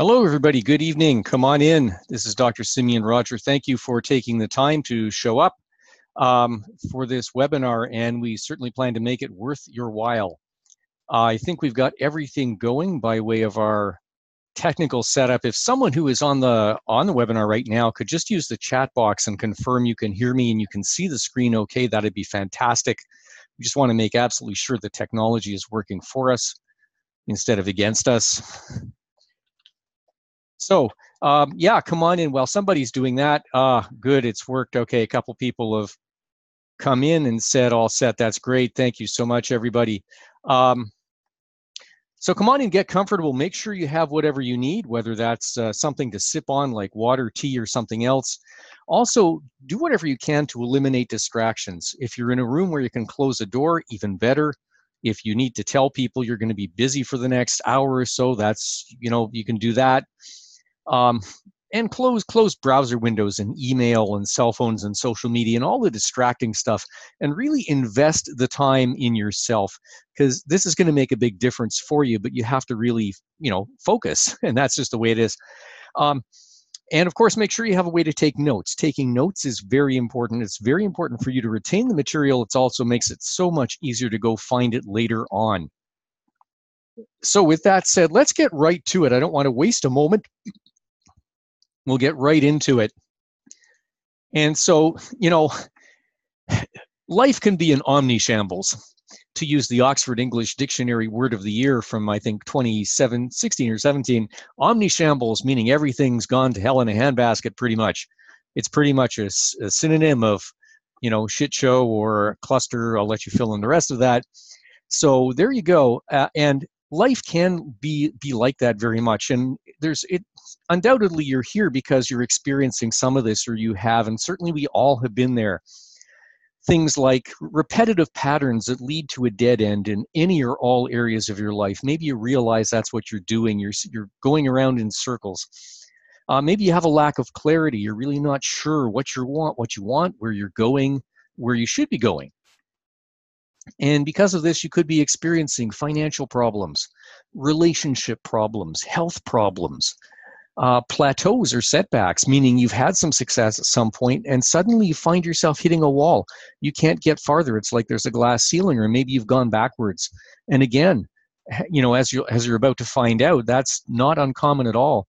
Hello, everybody. Good evening. Come on in. This is Dr. Simeon Roger. Thank you for taking the time to show up for this webinar, and we certainly plan to make it worth your while. I think we've got everything going by way of our technical setup. If someone who is on the webinar right now could just use the chat box and confirm you can hear me and you can see the screen okay, that'd be fantastic. We just want to make absolutely sure the technology is working for us instead of against us. So, yeah, come on in. While somebody's doing that, good, it's worked. Okay, a couple people have come in and said, all set, that's great. Thank you so much, everybody. So come on and get comfortable. Make sure you have whatever you need, whether that's something to sip on like water, tea, or something else. Also, do whatever you can to eliminate distractions. If you're in a room where you can close a door, even better. If you need to tell people you're going to be busy for the next hour or so, that's, you can do that. And close browser windows and email and cell phones and social media and all the distracting stuff, and really invest the time in yourself, because this is going to make a big difference for you, but you have to really, focus, and that's just the way it is. And of course, make sure you have a way to take notes. Taking notes is very important. It's very important for you to retain the material. It also makes it so much easier to go find it later on. So with that said, let's get right to it. I don't want to waste a moment. We'll get right into it. And so, life can be an omnishambles, to use the Oxford English Dictionary word of the year from, I think, 2016 or 17. Omnishambles, meaning everything's gone to hell in a handbasket, pretty much. It's pretty much a synonym of, shit show or cluster. I'll let you fill in the rest of that. So there you go. And life can be like that very much. And undoubtedly you're here because you're experiencing some of this, or you have, and certainly we all have been there. Things like repetitive patterns that lead to a dead end in any or all areas of your life. Maybe you realize that's what you're doing. You're going around in circles. Maybe you have a lack of clarity. You're really not sure what you want, where you're going, where you should be going. And because of this, you could be experiencing financial problems, relationship problems, health problems, plateaus or setbacks, meaning you've had some success at some point and suddenly you find yourself hitting a wall. You can't get farther. It's like there's a glass ceiling, or maybe you've gone backwards. And again, as you're about to find out, that's not uncommon at all.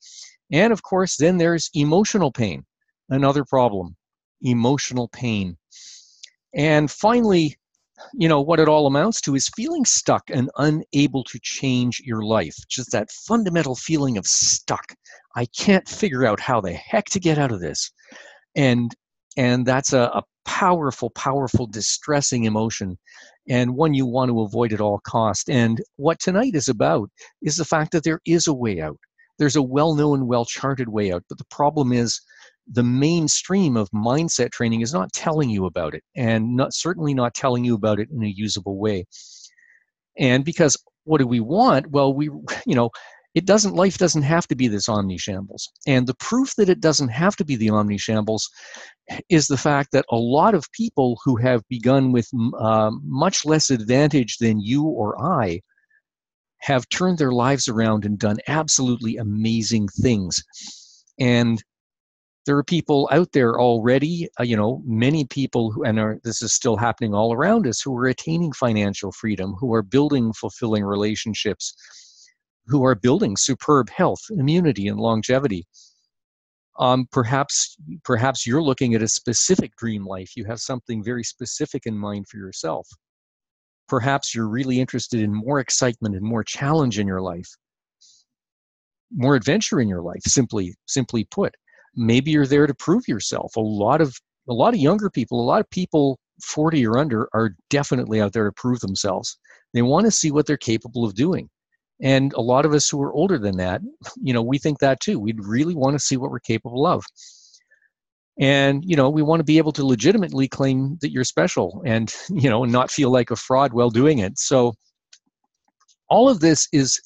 And of course, then there's emotional pain, another problem, emotional pain. And finally, what it all amounts to is feeling stuck and unable to change your life. Just that fundamental feeling of stuck. I can't figure out how the heck to get out of this. And that's a powerful, powerful, distressing emotion, and one you want to avoid at all cost. And what tonight is about is the fact that there is a way out. There's a well-known, well-charted way out. But the problem is, the mainstream of mindset training is not telling you about it, and certainly not telling you about it in a usable way. And because what do we want? Well, life doesn't have to be this omnishambles. And the proof that it doesn't have to be the omnishambles is the fact that a lot of people who have begun with much less advantage than you or I have turned their lives around and done absolutely amazing things. And there are people out there already, many people who, this is still happening all around us, who are attaining financial freedom, who are building fulfilling relationships, who are building superb health, immunity, and longevity. Perhaps you're looking at a specific dream life. You have something very specific in mind for yourself. Perhaps you're really interested in more excitement and more challenge in your life, more adventure in your life, simply put. Maybe you're there to prove yourself. A lot of younger people, a lot of people 40 or under are definitely out there to prove themselves. They want to see what they're capable of doing. And a lot of us who are older than that, we think that too. We'd really want to see what we're capable of. And, we want to be able to legitimately claim that you're special and, not feel like a fraud while doing it. So all of this is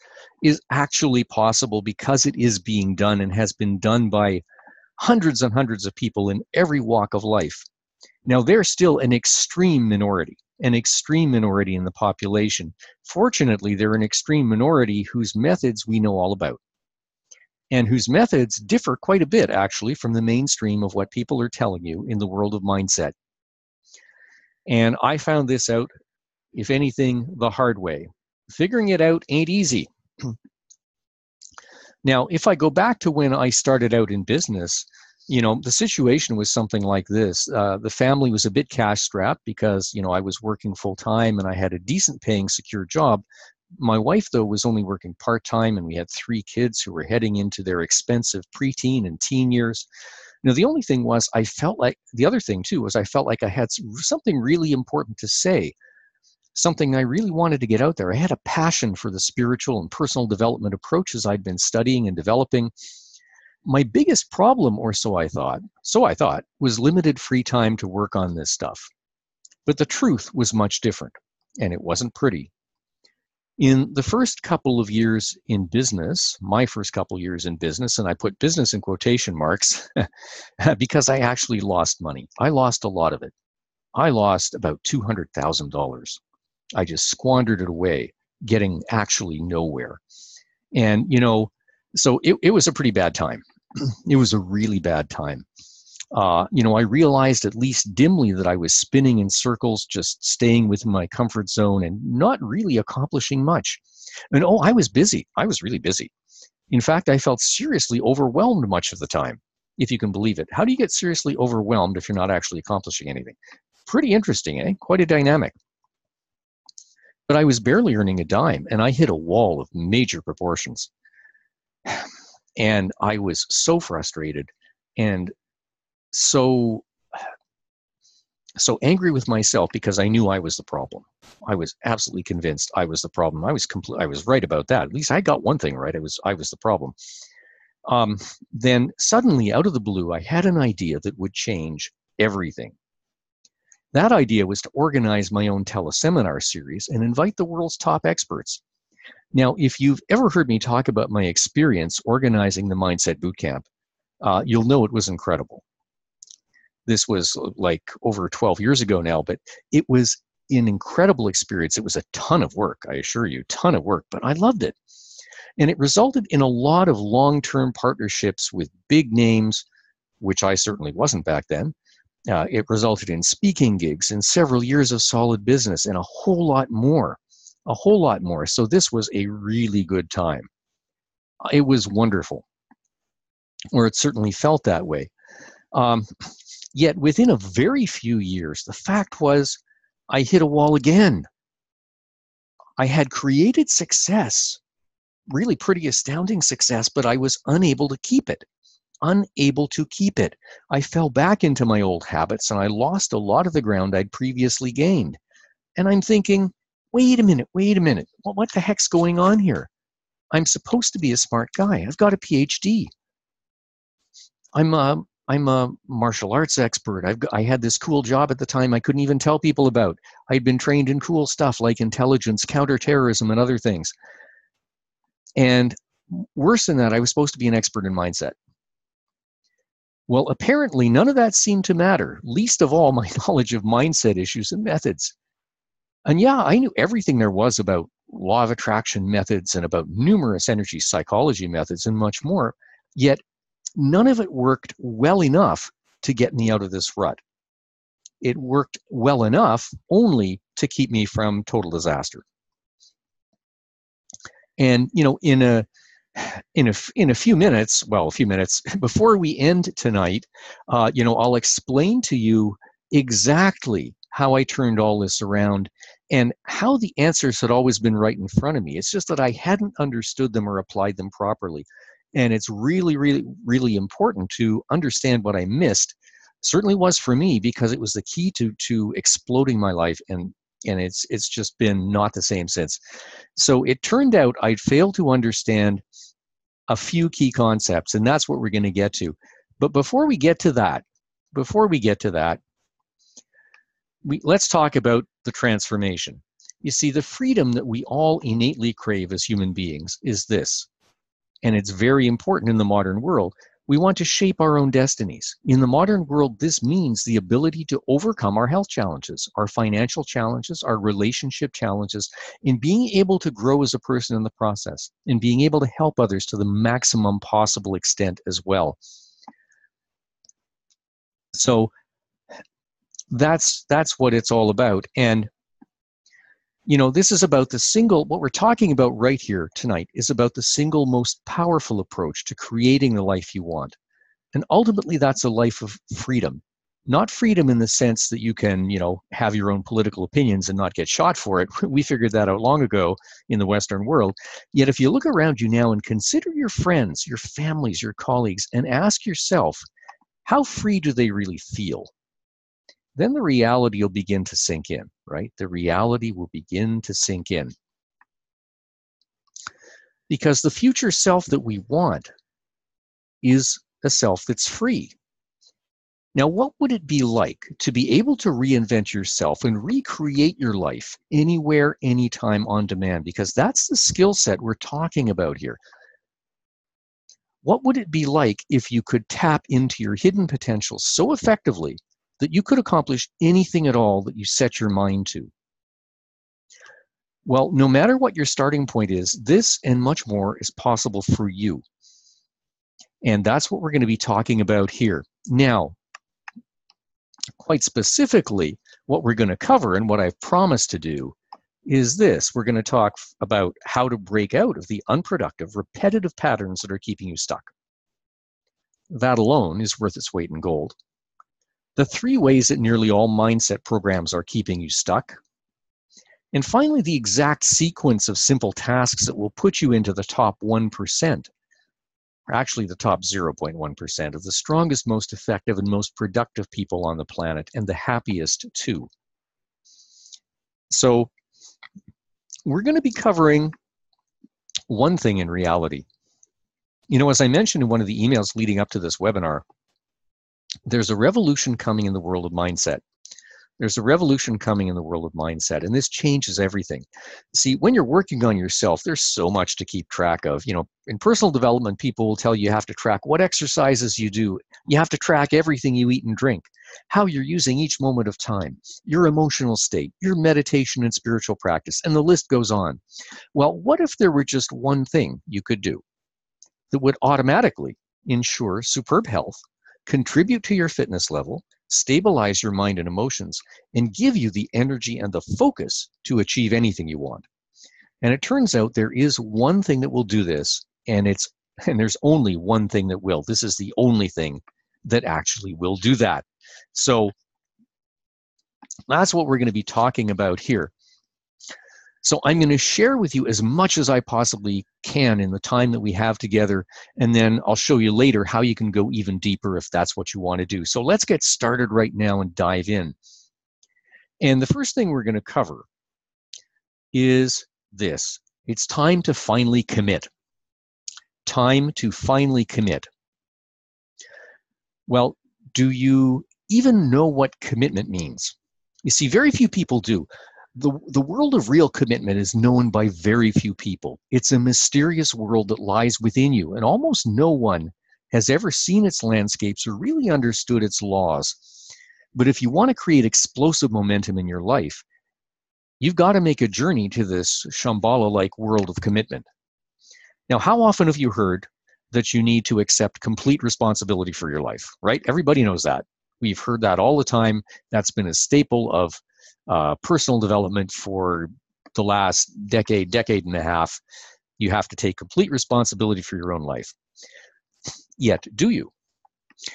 actually possible because it is being done and has been done by hundreds and hundreds of people in every walk of life. Now, they're still an extreme minority in the population. Fortunately, they're an extreme minority whose methods we know all about. and whose methods differ quite a bit, actually, from the mainstream of what people are telling you in the world of mindset. And I found this out, if anything, the hard way. Figuring it out ain't easy. Now, if I go back to when I started out in business, the situation was something like this. The family was a bit cash strapped because, I was working full time and I had a decent paying, secure job. My wife, though, was only working part time, and we had 3 kids who were heading into their expensive preteen and teen years. The only thing was, the other thing too was I felt like I had something really important to say, something I really wanted to get out there. I had a passion for the spiritual and personal development approaches I'd been studying and developing. My biggest problem, or so I thought, was limited free time to work on this stuff. But the truth was much different, and it wasn't pretty. In the first couple of years in business, my first couple years in business, and I put business in quotation marks because I actually lost money. I lost a lot of it. I lost about $200,000. I just squandered it away, getting actually nowhere. And, so it was a pretty bad time. It was a really bad time. I realized at least dimly that I was spinning in circles, just staying within my comfort zone and not really accomplishing much. And I was busy. I was really busy. In fact, I felt seriously overwhelmed much of the time, if you can believe it. How do you get seriously overwhelmed if you're not actually accomplishing anything? Pretty interesting, eh? Quite a dynamic. But I was barely earning a dime, and I hit a wall of major proportions. And I was so frustrated and so angry with myself because I knew I was the problem. I was absolutely convinced I was the problem. I was right about that. At least I got one thing right. I was the problem. Then suddenly, out of the blue, I had an idea that would change everything. That idea was to organize my own teleseminar series and invite the world's top experts. Now, if you've ever heard me talk about my experience organizing the Mindset Bootcamp, you'll know it was incredible. This was like over 12 years ago now, but it was an incredible experience. It was a ton of work, I assure you, ton of work, but I loved it. And it resulted in a lot of long-term partnerships with big names, which I certainly wasn't back then. It resulted in speaking gigs and several years of solid business and a whole lot more. So this was a really good time. It was wonderful, or it certainly felt that way. Yet within a very few years, the fact was I hit a wall again. I had created success, really pretty astounding success, but I was unable to keep it. I fell back into my old habits and I lost a lot of the ground I'd previously gained. And I'm thinking, wait a minute. What the heck's going on here? I'm supposed to be a smart guy. I've got a PhD. I'm a martial arts expert. I had this cool job at the time I couldn't even tell people about. I'd been trained in cool stuff like intelligence, counterterrorism, and other things. And worse than that, I was supposed to be an expert in mindset. Well, apparently none of that seemed to matter, least of all my knowledge of mindset issues and methods. And yeah, I knew everything there was about law of attraction methods and about numerous energy psychology methods and much more, yet none of it worked well enough to get me out of this rut. It worked well enough only to keep me from total disaster. And, in a few minutes before we end tonight, I'll explain to you exactly how I turned all this around and how the answers had always been right in front of me. It's just that I hadn't understood them or applied them properly. And it's really, really, really important to understand what I missed. Certainly was for me, because it was the key to exploding my life, and it's just been not the same since. So it turned out I'd failed to understand a few key concepts, and that's what we're going to get to. But before we get to that, let's talk about the transformation. You see, the freedom that we all innately crave as human beings is this, and it's very important in the modern world. We want to shape our own destinies. In the modern world, this means the ability to overcome our health challenges, our financial challenges, our relationship challenges, and being able to grow as a person in the process, and being able to help others to the maximum possible extent as well. So that's what it's all about. And this is about what we're talking about right here tonight is about the single most powerful approach to creating the life you want. And ultimately, that's a life of freedom. Not freedom in the sense that you can, have your own political opinions and not get shot for it. We figured that out long ago in the Western world. Yet if you look around you now and consider your friends, your families, your colleagues, and ask yourself, how free do they really feel? Then the reality will begin to sink in, right? The reality will begin to sink in. Because the future self that we want is a self that's free. Now, what would it be like to be able to reinvent yourself and recreate your life anywhere, anytime, on demand? Because that's the skill set we're talking about here. What would it be like if you could tap into your hidden potential so effectively that you could accomplish anything at all that you set your mind to? Well, no matter what your starting point is, this and much more is possible for you. And that's what we're going to be talking about here. Now, quite specifically, what we're going to cover and what I've promised to do is this. We're going to talk about how to break out of the unproductive, repetitive patterns that are keeping you stuck. That alone is worth its weight in gold. The 3 ways that nearly all mindset programs are keeping you stuck. And finally, the exact sequence of simple tasks that will put you into the top 1%, or actually the top 0.1% of the strongest, most effective, and most productive people on the planet, and the happiest too. So we're going to be covering one thing in reality. As I mentioned in one of the emails leading up to this webinar, there's a revolution coming in the world of mindset. There's a revolution coming in the world of mindset, and this changes everything. See, when you're working on yourself, there's so much to keep track of. In personal development, people will tell you have to track what exercises you do. You have to track everything you eat and drink, how you're using each moment of time, your emotional state, your meditation and spiritual practice, and the list goes on. Well, what if there were just one thing you could do that would automatically ensure superb health, contribute to your fitness level, stabilize your mind and emotions, and give you the energy and the focus to achieve anything you want? And it turns out there is one thing that will do this, and there's only one thing that will. This is the only thing that actually will do that. So that's what we're going to be talking about here. So I'm going to share with you as much as I possibly can in the time that we have together, and then I'll show you later how you can go even deeper if that's what you want to do. So let's get started right now and dive in. And the first thing we're going to cover is this. It's time to finally commit. Time to finally commit. Well, do you even know what commitment means? You see, very few people do. The world of real commitment is known by very few people. It's a mysterious world that lies within you, and almost no one has ever seen its landscapes or really understood its laws. But if you want to create explosive momentum in your life, you've got to make a journey to this Shambhala-like world of commitment. Now, how often have you heard that you need to accept complete responsibility for your life, right? Everybody knows that. We've heard that all the time. That's been a staple of personal development for the last decade and a half. You have to take complete responsibility for your own life. Yet, do you?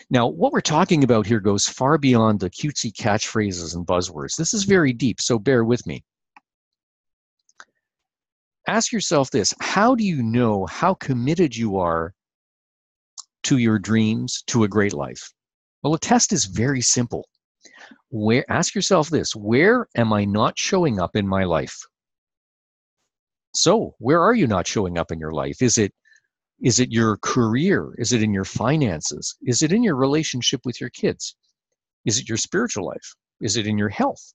Now, what we're talking about here goes far beyond the cutesy catchphrases and buzzwords. This is very deep, so bear with me. Ask yourself this: how do you know how committed you are to your dreams, to a great life? Well, a test is very simple. Ask yourself this: where am I not showing up in my life? So, where are you not showing up in your life? Is it your career? Is it in your finances? Is it in your relationship with your kids? Is it your spiritual life? Is it in your health?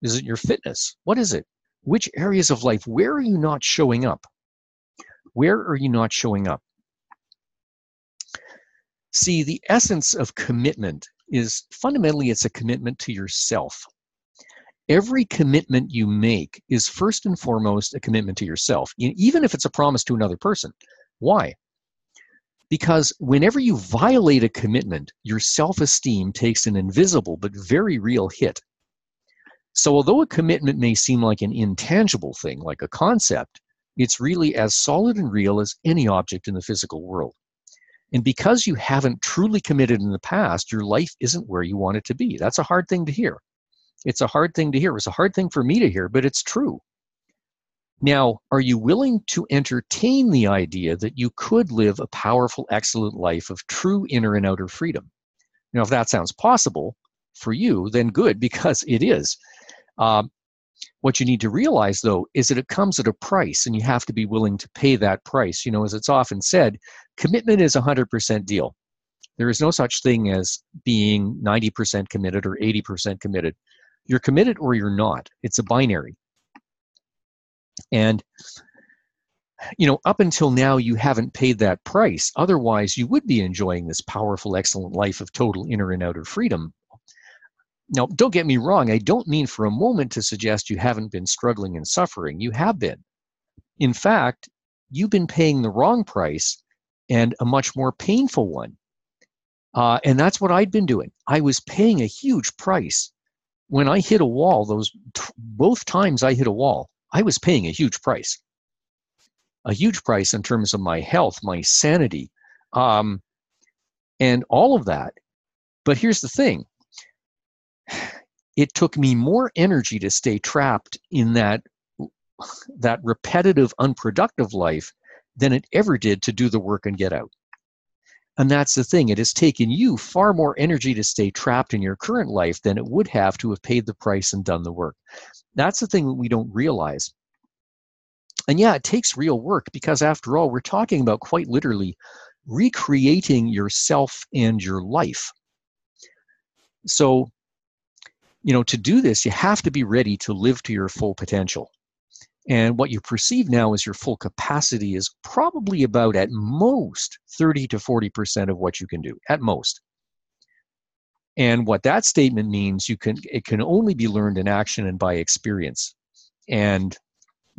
Is it your fitness? What is it? Which areas of life? Where are you not showing up? Where are you not showing up? See, the essence of commitment is fundamentally it's a commitment to yourself. Every commitment you make is first and foremost a commitment to yourself, even if it's a promise to another person. Why? Because whenever you violate a commitment, your self-esteem takes an invisible but very real hit. So although a commitment may seem like an intangible thing, like a concept, it's really as solid and real as any object in the physical world. And because you haven't truly committed in the past, your life isn't where you want it to be. That's a hard thing to hear. It's a hard thing to hear. It's a hard thing for me to hear, but it's true. Now, are you willing to entertain the idea that you could live a powerful, excellent life of true inner and outer freedom? Now, if that sounds possible for you, then good, because it is. What you need to realize, though, is that it comes at a price, and you have to be willing to pay that price. You know, as it's often said, commitment is a 100% deal. There is no such thing as being 90% committed or 80% committed. You're committed or you're not. It's a binary. And, you know, up until now, you haven't paid that price. Otherwise, you would be enjoying this powerful, excellent life of total inner and outer freedom. Now, don't get me wrong. I don't mean for a moment to suggest you haven't been struggling and suffering. You have been. In fact, you've been paying the wrong price and a much more painful one. And that's what I'd been doing. I was paying a huge price. When I hit a wall, both times I hit a wall, I was paying a huge price in terms of my health, my sanity, and all of that. But here's the thing. It took me more energy to stay trapped in that repetitive, unproductive life than it ever did to do the work and get out. And that's the thing. It has taken you far more energy to stay trapped in your current life than it would have to have paid the price and done the work. That's the thing that we don't realize. And yeah, it takes real work because after all, we're talking about quite literally recreating yourself and your life. So, you know, to do this, you have to be ready to live to your full potential. And what you perceive now as your full capacity is probably about at most 30 to 40% of what you can do, at most. And what that statement means, it can only be learned in action and by experience. And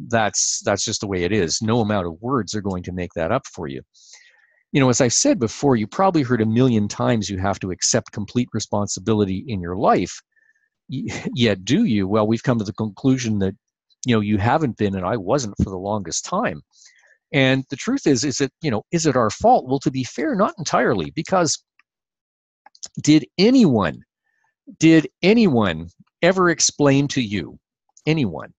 that's just the way it is. No amount of words are going to make that up for you. You know, as I've said before, you probably heard a million times you have to accept complete responsibility in your life. Yet do you? Well, we've come to the conclusion that, you know, you haven't been, and I wasn't for the longest time. And the truth is it our fault? Well, to be fair, not entirely, because did anyone ever explain to you, anyone,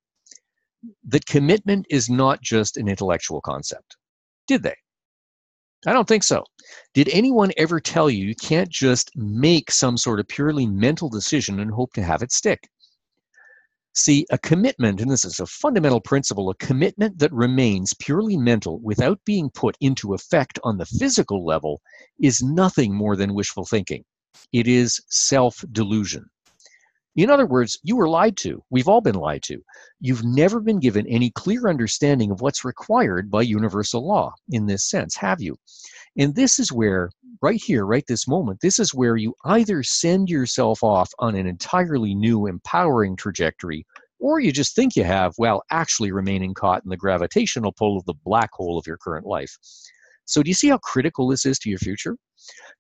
that commitment is not just an intellectual concept? Did they? I don't think so. Did anyone ever tell you you can't just make some sort of purely mental decision and hope to have it stick? See, a commitment, and this is a fundamental principle, a commitment that remains purely mental without being put into effect on the physical level is nothing more than wishful thinking. It is self-delusion. In other words, you were lied to. We've all been lied to. You've never been given any clear understanding of what's required by universal law in this sense, have you? And this is where, right here, right this moment, this is where you either send yourself off on an entirely new, empowering trajectory, or you just think you have while actually remaining caught in the gravitational pull of the black hole of your current life. So do you see how critical this is to your future?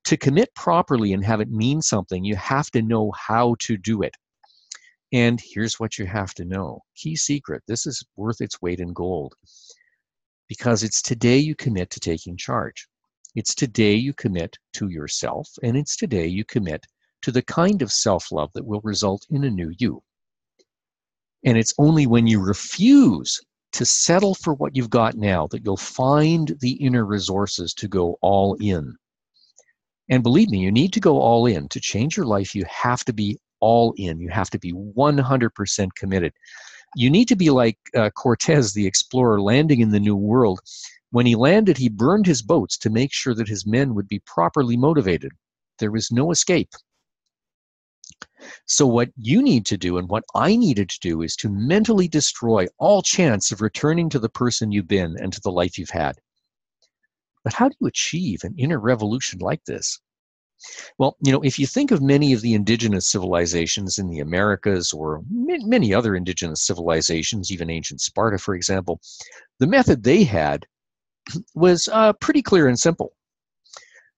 To commit properly and have it mean something, you have to know how to do it. And here's what you have to know. Key secret. This is worth its weight in gold. Because it's today you commit to taking charge. It's today you commit to yourself, and it's today you commit to the kind of self-love that will result in a new you. And it's only when you refuse to settle for what you've got now that you'll find the inner resources to go all in. And believe me, you need to go all in. To change your life, you have to be all in. You have to be 100% committed. You need to be like Cortez, the explorer, landing in the New World. When he landed, he burned his boats to make sure that his men would be properly motivated. There was no escape. So what you need to do, and what I needed to do, is to mentally destroy all chance of returning to the person you've been and to the life you've had. But how do you achieve an inner revolution like this? Well, if you think of many of the indigenous civilizations in the Americas or many other indigenous civilizations, even ancient Sparta, for example, the method they had was pretty clear and simple.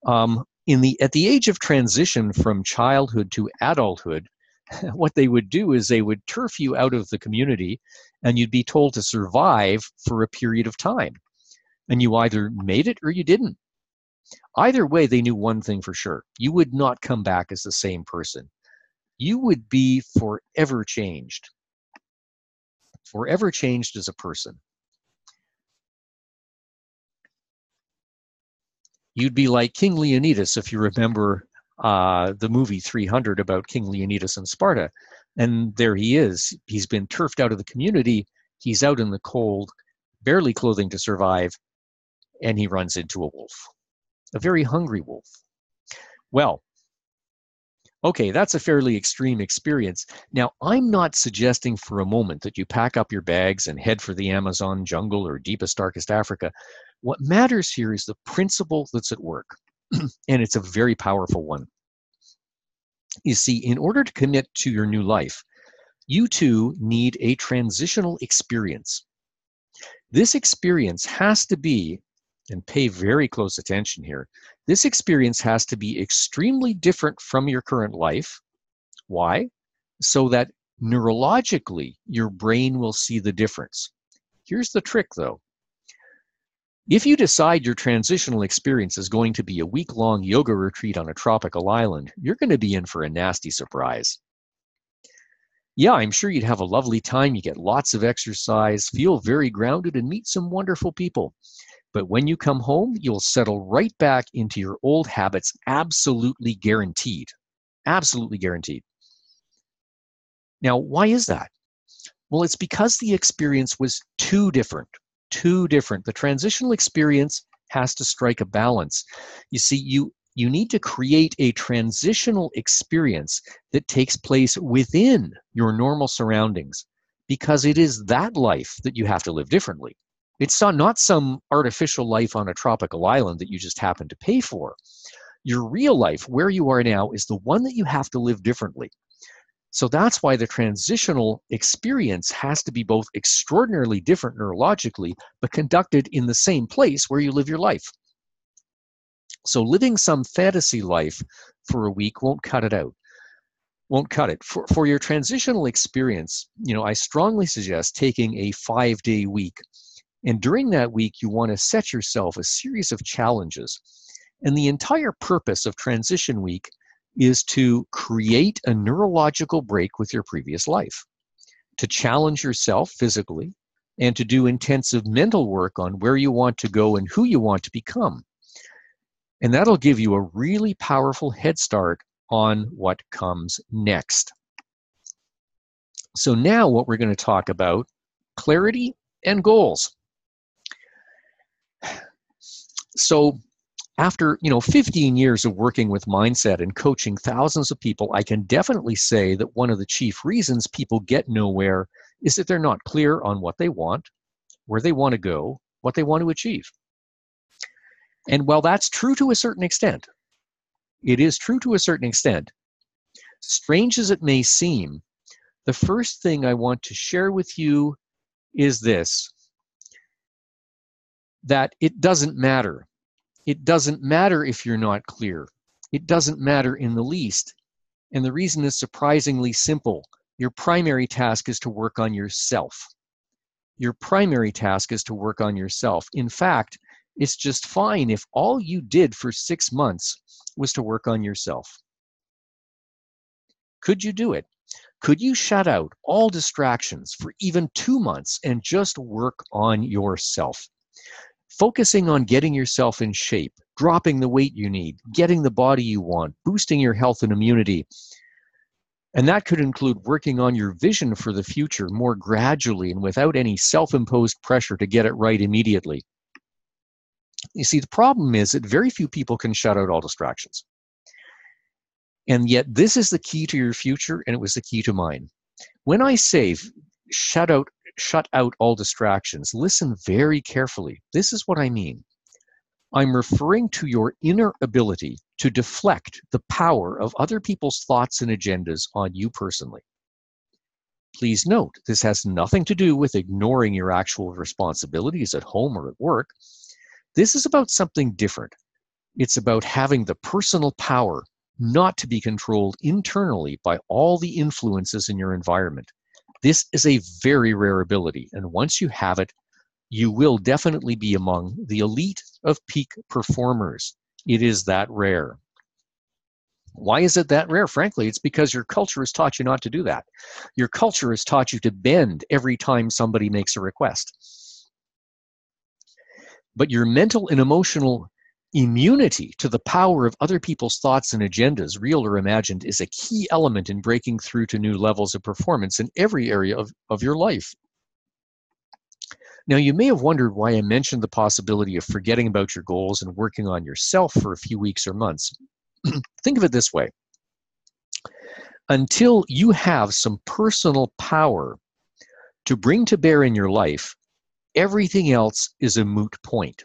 At the age of transition from childhood to adulthood, what they would do is they would turf you out of the community, and you'd be told to survive for a period of time. And you either made it or you didn't. Either way, they knew one thing for sure. You would not come back as the same person. You would be forever changed as a person. You'd be like King Leonidas, if you remember the movie 300 about King Leonidas and Sparta. And there he is. He's been turfed out of the community. He's out in the cold, barely clothing to survive, and he runs into a wolf, a very hungry wolf. Well, okay, that's a fairly extreme experience. Now, I'm not suggesting for a moment that you pack up your bags and head for the Amazon jungle or deepest, darkest Africa. What matters here is the principle that's at work, and it's a very powerful one. You see, in order to commit to your new life, you too need a transitional experience. This experience has to be, and pay very close attention here, this experience has to be extremely different from your current life. Why? So that neurologically, your brain will see the difference. Here's the trick, though. If you decide your transitional experience is going to be a week-long yoga retreat on a tropical island, you're going to be in for a nasty surprise. Yeah, I'm sure you'd have a lovely time. You get lots of exercise, feel very grounded, and meet some wonderful people. But when you come home, you'll settle right back into your old habits, absolutely guaranteed. Absolutely guaranteed. Now, why is that? Well, it's because the experience was too different. The transitional experience has to strike a balance. You see, you need to create a transitional experience that takes place within your normal surroundings, because it is that life that you have to live differently. It's not some artificial life on a tropical island that you just happen to pay for. Your real life, where you are now, is the one that you have to live differently. So that's why the transitional experience has to be both extraordinarily different neurologically, but conducted in the same place where you live your life. So living some fantasy life for a week won't cut it out. Won't cut it. For your transitional experience, I strongly suggest taking a 5-day week. And during that week, you want to set yourself a series of challenges. And the entire purpose of Transition Week is to create a neurological break with your previous life, to challenge yourself physically, and to do intensive mental work on where you want to go and who you want to become. And that'll give you a really powerful head start on what comes next. So now what we're going to talk about, clarity and goals. So after 15 years of working with mindset and coaching thousands of people, I can definitely say that one of the chief reasons people get nowhere is that they're not clear on what they want, where they want to go, what they want to achieve. And while that's true to a certain extent, it is true to a certain extent, strange as it may seem, the first thing I want to share with you is this, that it doesn't matter. It doesn't matter if you're not clear. It doesn't matter in the least. And the reason is surprisingly simple. Your primary task is to work on yourself. Your primary task is to work on yourself. In fact, it's just fine if all you did for 6 months was to work on yourself. Could you do it? Could you shut out all distractions for even 2 months and just work on yourself? Focusing on getting yourself in shape, dropping the weight you need, getting the body you want, boosting your health and immunity. And that could include working on your vision for the future more gradually and without any self-imposed pressure to get it right immediately. You see, the problem is that very few people can shut out all distractions. And yet this is the key to your future, and it was the key to mine. When I say shut out all distractions, listen very carefully. This is what I mean. I'm referring to your inner ability to deflect the power of other people's thoughts and agendas on you personally. Please note, this has nothing to do with ignoring your actual responsibilities at home or at work. This is about something different. It's about having the personal power not to be controlled internally by all the influences in your environment. This is a very rare ability, and once you have it, you will definitely be among the elite of peak performers. It is that rare. Why is it that rare? Frankly, it's because your culture has taught you not to do that. Your culture has taught you to bend every time somebody makes a request. But your mental and emotional immunity to the power of other people's thoughts and agendas, real or imagined, is a key element in breaking through to new levels of performance in every area of your life. Now, you may have wondered why I mentioned the possibility of forgetting about your goals and working on yourself for a few weeks or months. Think of it this way. Until you have some personal power to bring to bear in your life, everything else is a moot point.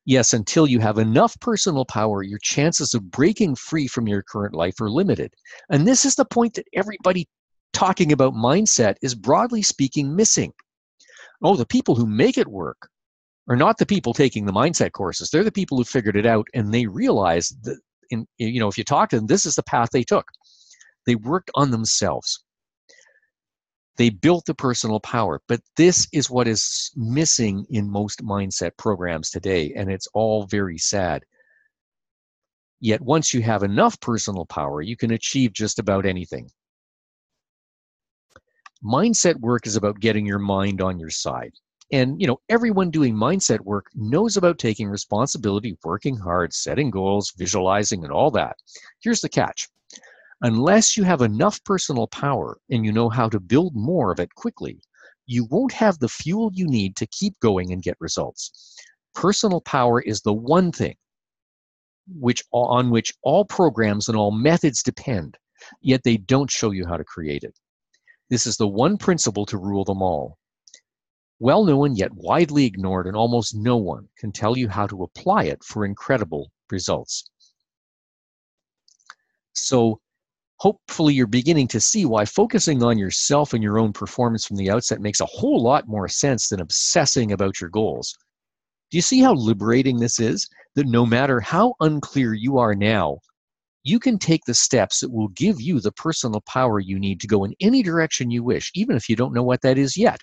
Yes, until you have enough personal power, your chances of breaking free from your current life are limited. And this is the point that everybody talking about mindset is, broadly speaking, missing. Oh, the people who make it work are not the people taking the mindset courses. They're the people who figured it out, and they realized that, if you talk to them, this is the path they took. They worked on themselves. They built the personal power, but this is what is missing in most mindset programs today, and it's all very sad. Yet once you have enough personal power, you can achieve just about anything. Mindset work is about getting your mind on your side. And, everyone doing mindset work knows about taking responsibility, working hard, setting goals, visualizing, and all that. Here's the catch. Unless you have enough personal power and you know how to build more of it quickly, you won't have the fuel you need to keep going and get results. Personal power is the one thing on which all programs and all methods depend, yet they don't show you how to create it. This is the one principle to rule them all. Well known yet widely ignored, and almost no one can tell you how to apply it for incredible results. So hopefully you're beginning to see why focusing on yourself and your own performance from the outset makes a whole lot more sense than obsessing about your goals. Do you see how liberating this is? That no matter how unclear you are now, you can take the steps that will give you the personal power you need to go in any direction you wish, even if you don't know what that is yet.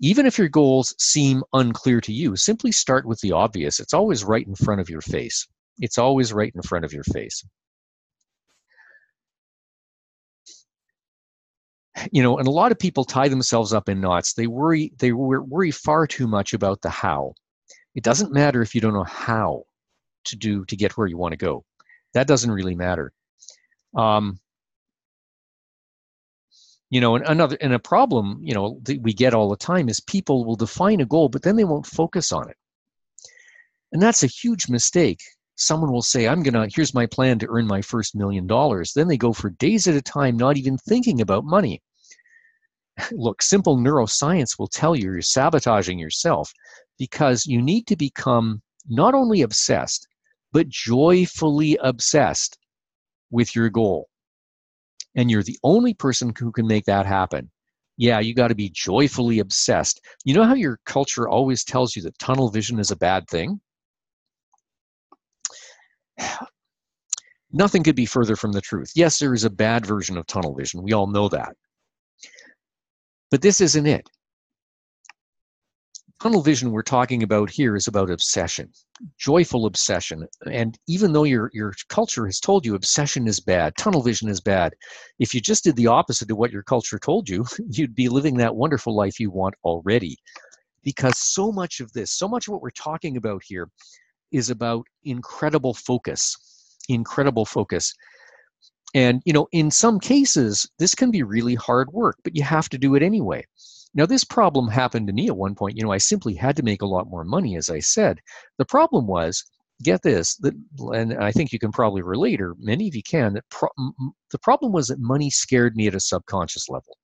Even if your goals seem unclear to you, simply start with the obvious. It's always right in front of your face. It's always right in front of your face. And a lot of people tie themselves up in knots. They worry far too much about the how. It doesn't matter if you don't know how to get where you want to go. That doesn't really matter. And a problem, that we get all the time is people will define a goal, but then they won't focus on it. And that's a huge mistake. Someone will say, here's my plan to earn my first $1 million. Then they go for days at a time, not even thinking about money. Look, simple neuroscience will tell you you're sabotaging yourself, because you need to become not only obsessed, but joyfully obsessed with your goal. And you're the only person who can make that happen. Yeah, you got to be joyfully obsessed. You know how your culture always tells you that tunnel vision is a bad thing? Nothing could be further from the truth. Yes, there is a bad version of tunnel vision. We all know that. But this isn't it. Tunnel vision we're talking about here is about obsession, joyful obsession. And even though your culture has told you obsession is bad, tunnel vision is bad, if you just did the opposite of what your culture told you, you'd be living that wonderful life you want already. Because so much of what we're talking about here is about incredible focus. And, in some cases, this can be really hard work, but you have to do it anyway. Now, this problem happened to me at one point. I simply had to make a lot more money, as I said. The problem was, get this, and I think you can probably relate, or many of you can, the problem was that money scared me at a subconscious level.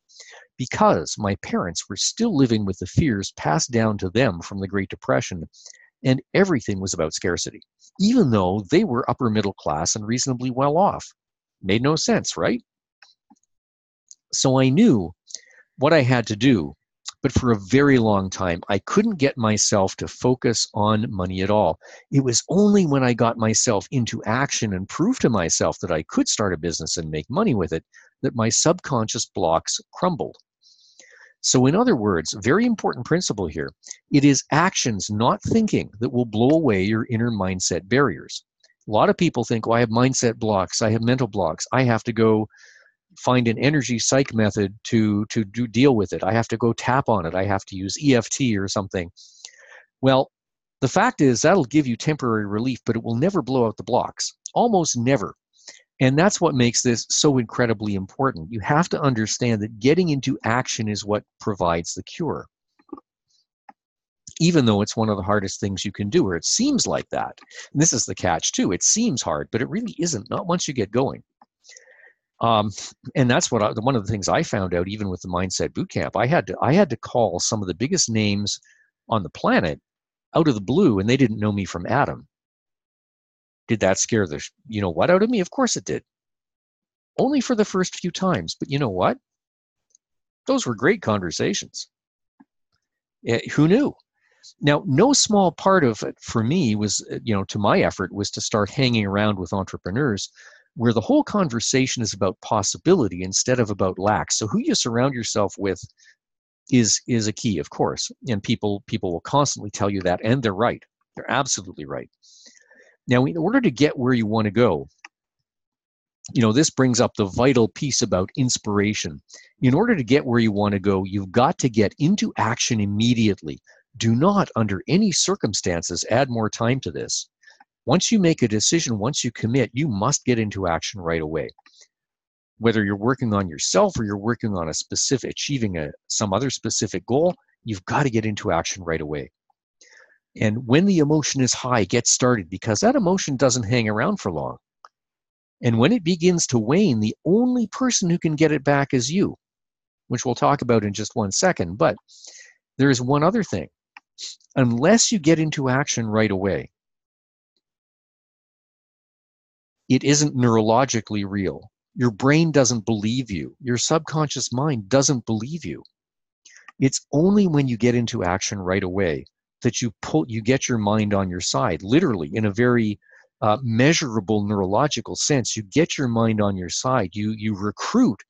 because my parents were still living with the fears passed down to them from the Great Depression, and everything was about scarcity, even though they were upper middle class and reasonably well off. Made no sense, right? So I knew what I had to do, but for a very long time, I couldn't get myself to focus on money at all. It was only when I got myself into action and proved to myself that I could start a business and make money with it that my subconscious blocks crumbled. So in other words, very important principle here, it is actions, not thinking, that will blow away your inner mindset barriers. A lot of people think, well, I have mindset blocks, I have mental blocks, I have to go find an energy psych method to deal with it. I have to go tap on it. I have to use EFT or something. Well, the fact is that'll give you temporary relief, but it will never blow out the blocks. Almost never. And that's what makes this so incredibly important. You have to understand that getting into action is what provides the cure. Even though it's one of the hardest things you can do, or it seems like that. And this is the catch too. It seems hard, but it really isn't, not once you get going. And that's what one of the things I found out, even with the Mindset Bootcamp. I had to call some of the biggest names on the planet out of the blue, and they didn't know me from Adam. Did that scare the you know what out of me? Of course it did. Only for the first few times, but you know what? Those were great conversations. Who knew? Now, no small part of it for me was, to my effort was to start hanging around with entrepreneurs where the whole conversation is about possibility instead of about lack. So who you surround yourself with is a key, of course. And people will constantly tell you that, and they're right. They're absolutely right. Now, in order to get where you want to go, this brings up the vital piece about inspiration. In order to get where you want to go, you've got to get into action immediately. Do not, under any circumstances, add more time to this. Once you make a decision, once you commit, you must get into action right away. Whether you're working on yourself or you're working on achieving some other specific goal, you've got to get into action right away. And when the emotion is high, get started, because that emotion doesn't hang around for long. And when it begins to wane, the only person who can get it back is you, which we'll talk about in just one second. But there is one other thing. Unless you get into action right away, it isn't neurologically real. Your brain doesn't believe you. Your subconscious mind doesn't believe you. It's only when you get into action right away that you get your mind on your side, literally in a very measurable neurological sense. You get your mind on your side. You recruit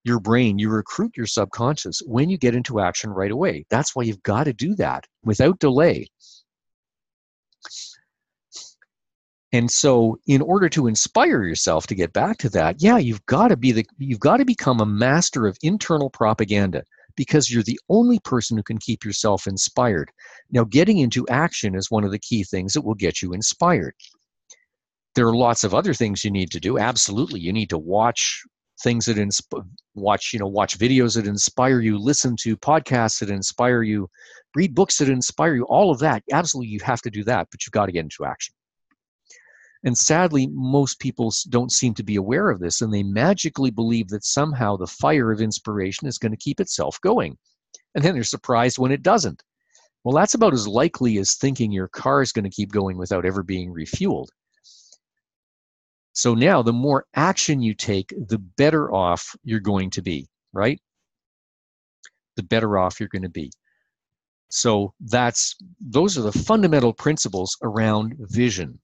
your brain, you recruit your subconscious when you get into action right away. That's why you've got to do that without delay. And so in order to inspire yourself to get back to that, you've got to become a master of internal propaganda, because you're the only person who can keep yourself inspired. Now, getting into action is one of the key things that will get you inspired. There are lots of other things you need to do. Absolutely. You need to watch things that watch videos that inspire you, listen to podcasts that inspire you, read books that inspire you, all of that. Absolutely, you have to do that, but you've got to get into action. And sadly, most people don't seem to be aware of this, and they magically believe that somehow the fire of inspiration is going to keep itself going. And then they're surprised when it doesn't. Well, that's about as likely as thinking your car is going to keep going without ever being refueled. So now, the more action you take, the better off you're going to be, right? The better off you're going to be. So those are the fundamental principles around vision,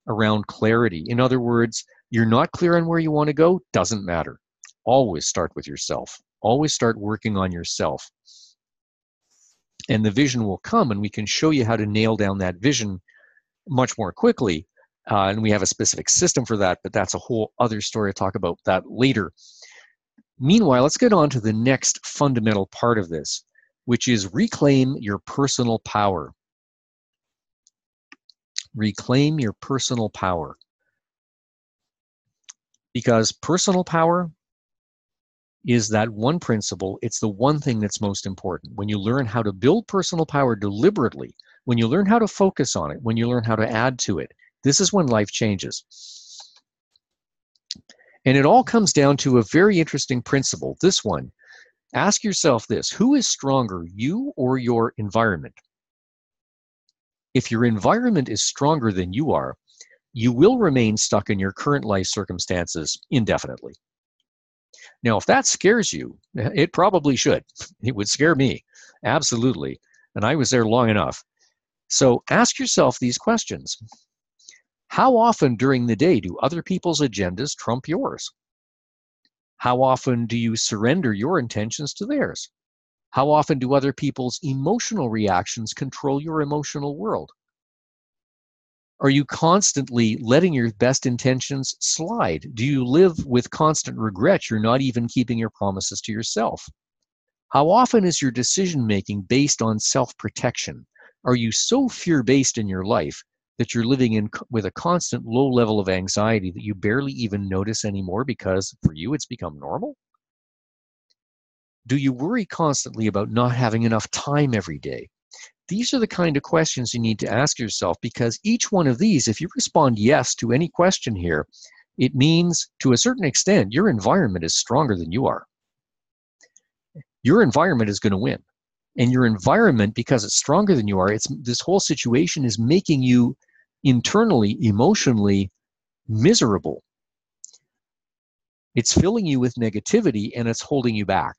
around clarity. In other words, you're not clear on where you want to go, doesn't matter. Always start with yourself. Always start working on yourself. And the vision will come, and we can show you how to nail down that vision much more quickly. And we have a specific system for that, but that's a whole other story. I'll talk about that later. Meanwhile, let's get on to the next fundamental part of this, which is reclaim your personal power. Reclaim your personal power. Because personal power is that one principle. It's the one thing that's most important. When you learn how to build personal power deliberately, when you learn how to focus on it, when you learn how to add to it, this is when life changes. And it all comes down to a very interesting principle. This one, Ask yourself this: who is stronger, you or your environment? If your environment is stronger than you are, you will remain stuck in your current life circumstances indefinitely. Now, if that scares you, it probably should. It would scare me, absolutely. And I was there long enough. So ask yourself these questions. How often during the day do other people's agendas trump yours? How often do you surrender your intentions to theirs? How often do other people's emotional reactions control your emotional world? Are you constantly letting your best intentions slide? Do you live with constant regret you're not even keeping your promises to yourself? How often is your decision making based on self-protection? Are you so fear-based in your life that you're living with a constant low level of anxiety that you barely even notice anymore because for you it's become normal? Do you worry constantly about not having enough time every day? These are the kind of questions you need to ask yourself, because each one of these, if you respond yes to any question here, it means to a certain extent your environment is stronger than you are. Your environment is going to win. And your environment, because it's stronger than you are, this whole situation is making you internally, emotionally miserable. It's filling you with negativity and it's holding you back.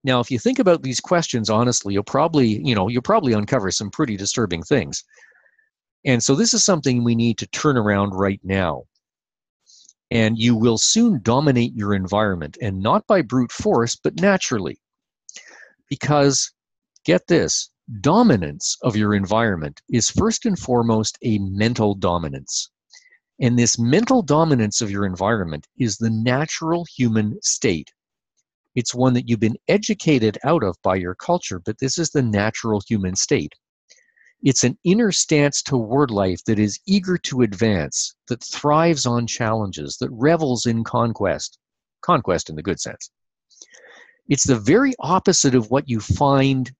Now, if you think about these questions honestly, you'll probably uncover some pretty disturbing things. And so this is something we need to turn around right now. And you will soon dominate your environment, and not by brute force, but naturally. Because, get this, dominance of your environment is first and foremost a mental dominance. And this mental dominance of your environment is the natural human state. It's one that you've been educated out of by your culture, but this is the natural human state. It's an inner stance toward life that is eager to advance, that thrives on challenges, that revels in conquest in the good sense. It's the very opposite of what you find,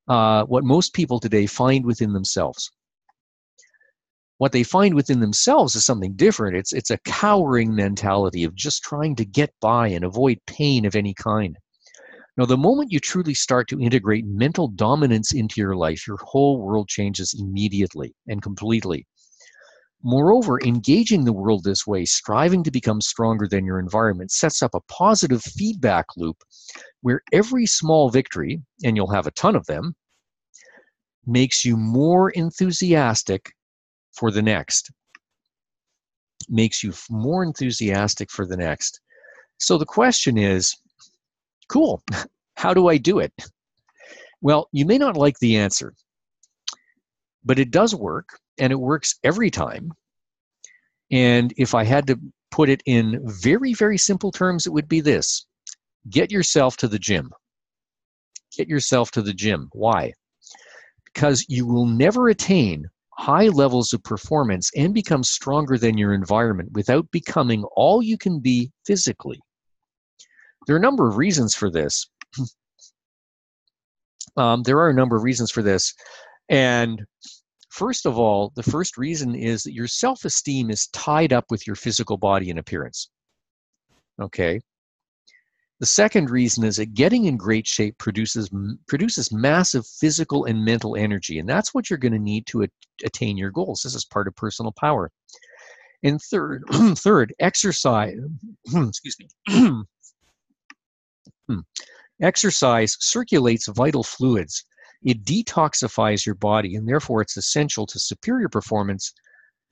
what most people today find within themselves. What they find within themselves is something different. It's a cowering mentality of just trying to get by and avoid pain of any kind. Now, the moment you truly start to integrate mental dominance into your life, your whole world changes immediately and completely. Moreover, engaging the world this way, striving to become stronger than your environment, sets up a positive feedback loop where every small victory, and you'll have a ton of them, makes you more enthusiastic for the next. Makes you more enthusiastic for the next. So the question is, cool, how do I do it? Well, you may not like the answer, but it does work, and it works every time. And if I had to put it in very, very simple terms, it would be this: get yourself to the gym. Get yourself to the gym. Why? Because you will never attain high levels of performance and become stronger than your environment without becoming all you can be physically. There are a number of reasons for this. And first of all, the first reason is that your self-esteem is tied up with your physical body and appearance. Okay? The second reason is that getting in great shape produces massive physical and mental energy, and that's what you're going to need to attain your goals. This is part of personal power. And third, exercise. Excuse me. Exercise circulates vital fluids. It detoxifies your body, and therefore it's essential to superior performance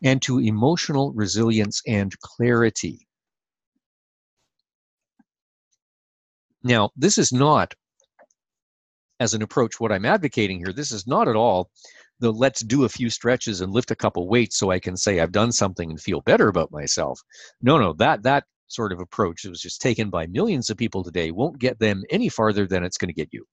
and to emotional resilience and clarity. Now, this is not, as an approach, what I'm advocating here. This is not at all the let's do a few stretches and lift a couple weights so I can say I've done something and feel better about myself. No, that sort of approach that was just taken by millions of people today won't get them any farther than it's going to get you.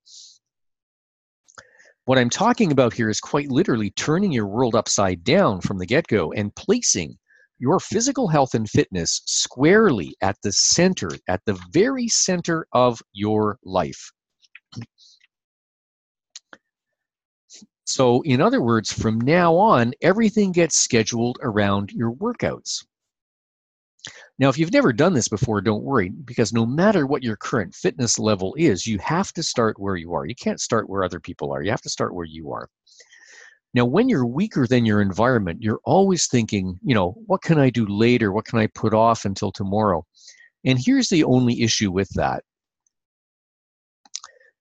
What I'm talking about here is quite literally turning your world upside down from the get-go and placing your physical health and fitness squarely at the center, at the very center of your life. So, in other words, from now on, everything gets scheduled around your workouts. Now, if you've never done this before, don't worry, because no matter what your current fitness level is, you have to start where you are. You can't start where other people are. You have to start where you are. Now, when you're weaker than your environment, you're always thinking, what can I do later? What can I put off until tomorrow? And here's the only issue with that.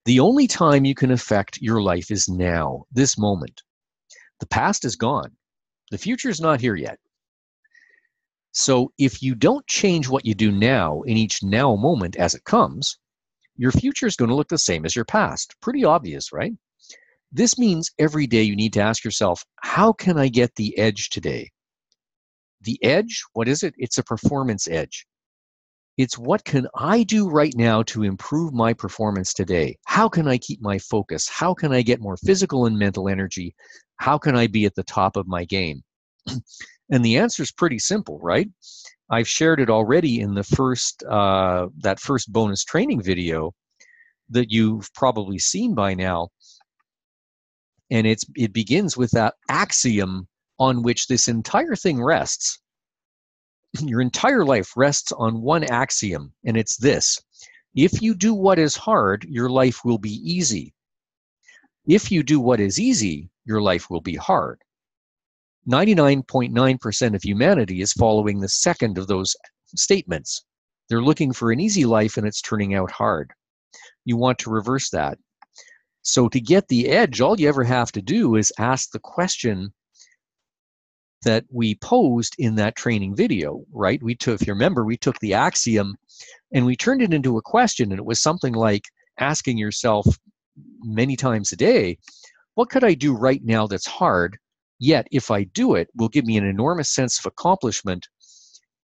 The only time you can affect your life is now, this moment. The past is gone. The future is not here yet. So if you don't change what you do now in each now moment as it comes, your future is going to look the same as your past. Pretty obvious, right? This means every day you need to ask yourself, how can I get the edge today? The edge, what is it? It's a performance edge. It's what can I do right now to improve my performance today? How can I keep my focus? How can I get more physical and mental energy? How can I be at the top of my game? And the answer is pretty simple, right? I've shared it already in the that first bonus training video that you've probably seen by now. And it begins with that axiom on which this entire thing rests. Your entire life rests on one axiom, and it's this. If you do what is hard, your life will be easy. If you do what is easy, your life will be hard. 99.9% of humanity is following the second of those statements. They're looking for an easy life, and it's turning out hard. You want to reverse that. So to get the edge, all you ever have to do is ask the question that we posed in that training video, right? If you remember, we took the axiom and we turned it into a question, and it was something like asking yourself many times a day, what could I do right now that's hard, yet if I do it, will give me an enormous sense of accomplishment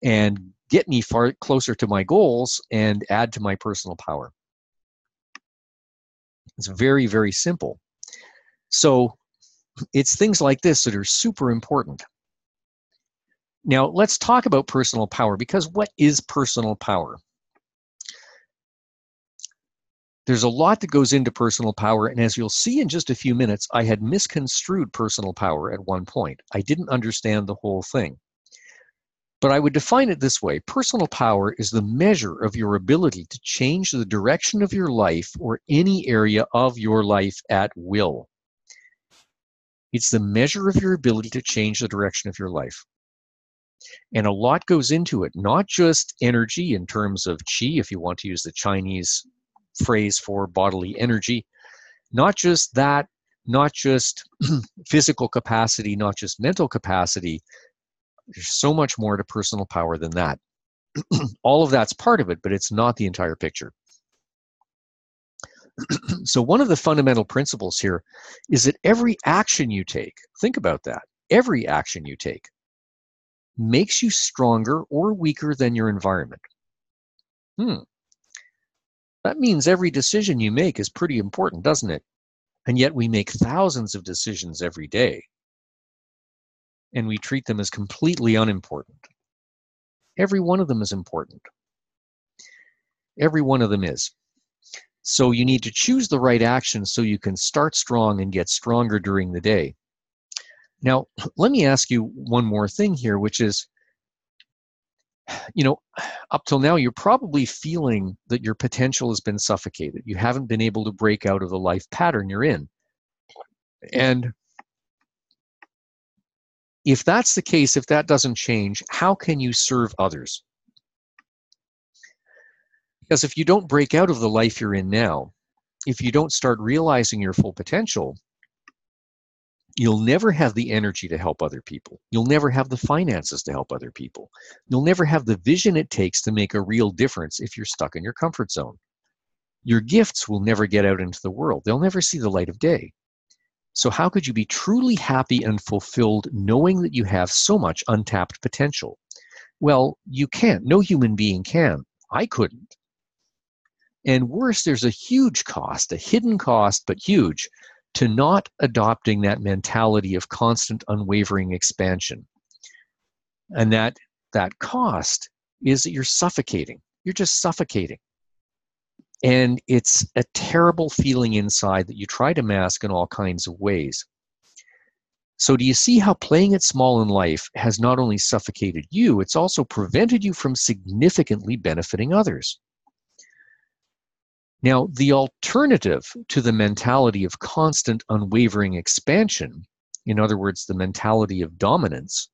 and get me far closer to my goals and add to my personal power. It's very, very simple. So it's things like this that are super important. Now, let's talk about personal power, because what is personal power? There's a lot that goes into personal power, and as you'll see in just a few minutes, I had misconstrued personal power at one point. I didn't understand the whole thing. But I would define it this way. Personal power is the measure of your ability to change the direction of your life or any area of your life at will. It's the measure of your ability to change the direction of your life. And a lot goes into it, not just energy in terms of qi, if you want to use the Chinese phrase for bodily energy, not just that, not just physical capacity, not just mental capacity. There's so much more to personal power than that. All of that's part of it, but it's not the entire picture. So one of the fundamental principles here is that every action you take, think about that, every action you take makes you stronger or weaker than your environment. That means every decision you make is pretty important, doesn't it? And yet we make thousands of decisions every day, and we treat them as completely unimportant. Every one of them is important. Every one of them is. So you need to choose the right action so you can start strong and get stronger during the day. Now, let me ask you one more thing here, which is, up till now, you're probably feeling that your potential has been suffocated. You haven't been able to break out of the life pattern you're in. And if that's the case, if that doesn't change, how can you serve others? Because if you don't break out of the life you're in now, if you don't start realizing your full potential, you'll never have the energy to help other people. You'll never have the finances to help other people. You'll never have the vision it takes to make a real difference if you're stuck in your comfort zone. Your gifts will never get out into the world. They'll never see the light of day. So how could you be truly happy and fulfilled knowing that you have so much untapped potential? Well, you can't. No human being can. I couldn't. And worse, there's a huge cost, a hidden cost, but huge, to not adopting that mentality of constant, unwavering expansion. And that cost is that you're suffocating. You're just suffocating. And it's a terrible feeling inside that you try to mask in all kinds of ways. So do you see how playing it small in life has not only suffocated you, it's also prevented you from significantly benefiting others? Now, the alternative to the mentality of constant, unwavering expansion, in other words, the mentality of dominance,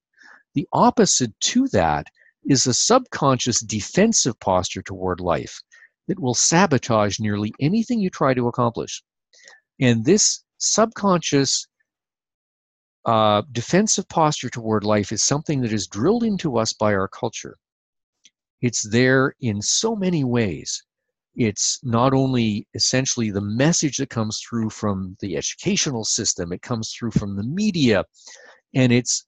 the opposite to that is a subconscious defensive posture toward life that will sabotage nearly anything you try to accomplish. And this subconscious defensive posture toward life is something that is drilled into us by our culture. It's there in so many ways. It's not only essentially the message that comes through from the educational system, it comes through from the media, and it's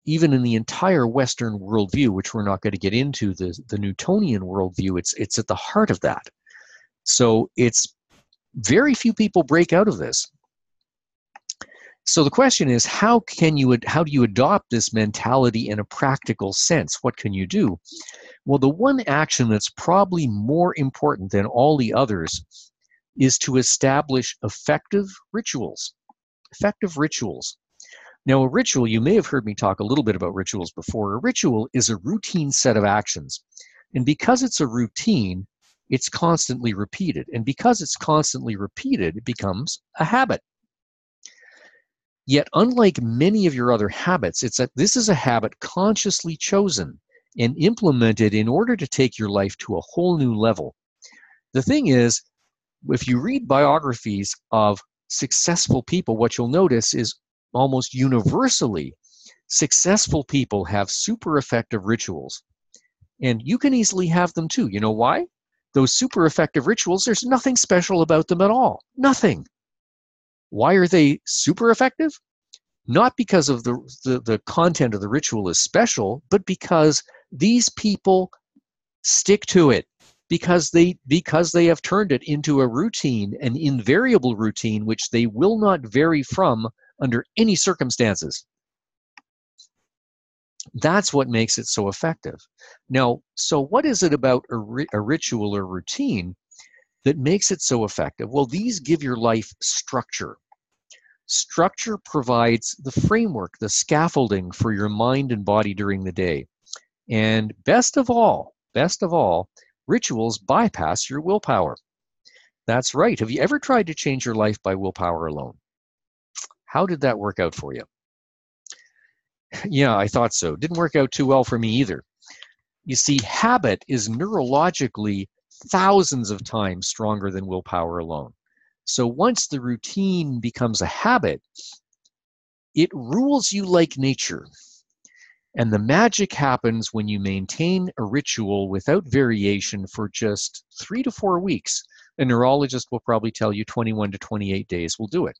even in the entire Western worldview, which we're not going to get into, the Newtonian worldview, it's at the heart of that. So it's very few people break out of this. So the question is, how do you adopt this mentality in a practical sense? What can you do? Well, the one action that's probably more important than all the others is to establish effective rituals. Effective rituals. Now, a ritual, you may have heard me talk a little bit about rituals before. A ritual is a routine set of actions. And because it's a routine, it's constantly repeated. And because it's constantly repeated, it becomes a habit. Yet, unlike many of your other habits, this is a habit consciously chosen and implemented in order to take your life to a whole new level. The thing is, if you read biographies of successful people, what you'll notice is almost universally, successful people have super effective rituals. And you can easily have them too. You know why? Those super effective rituals, there's nothing special about them at all. Nothing. Why are they super effective? Not because of the content of the ritual is special, but because these people stick to it, because they have turned it into a routine, an invariable routine, which they will not vary from under any circumstances. That's what makes it so effective. Now, so what is it about a ritual or routine that makes it so effective? Well, these give your life structure. Structure provides the framework, the scaffolding for your mind and body during the day. And best of all, rituals bypass your willpower. That's right. Have you ever tried to change your life by willpower alone? How did that work out for you? Yeah, I thought so. Didn't work out too well for me either. You see, habit is neurologically thousands of times stronger than willpower alone. So once the routine becomes a habit, it rules you like nature. And the magic happens when you maintain a ritual without variation for just 3 to 4 weeks. A neurologist will probably tell you 21 to 28 days will do it.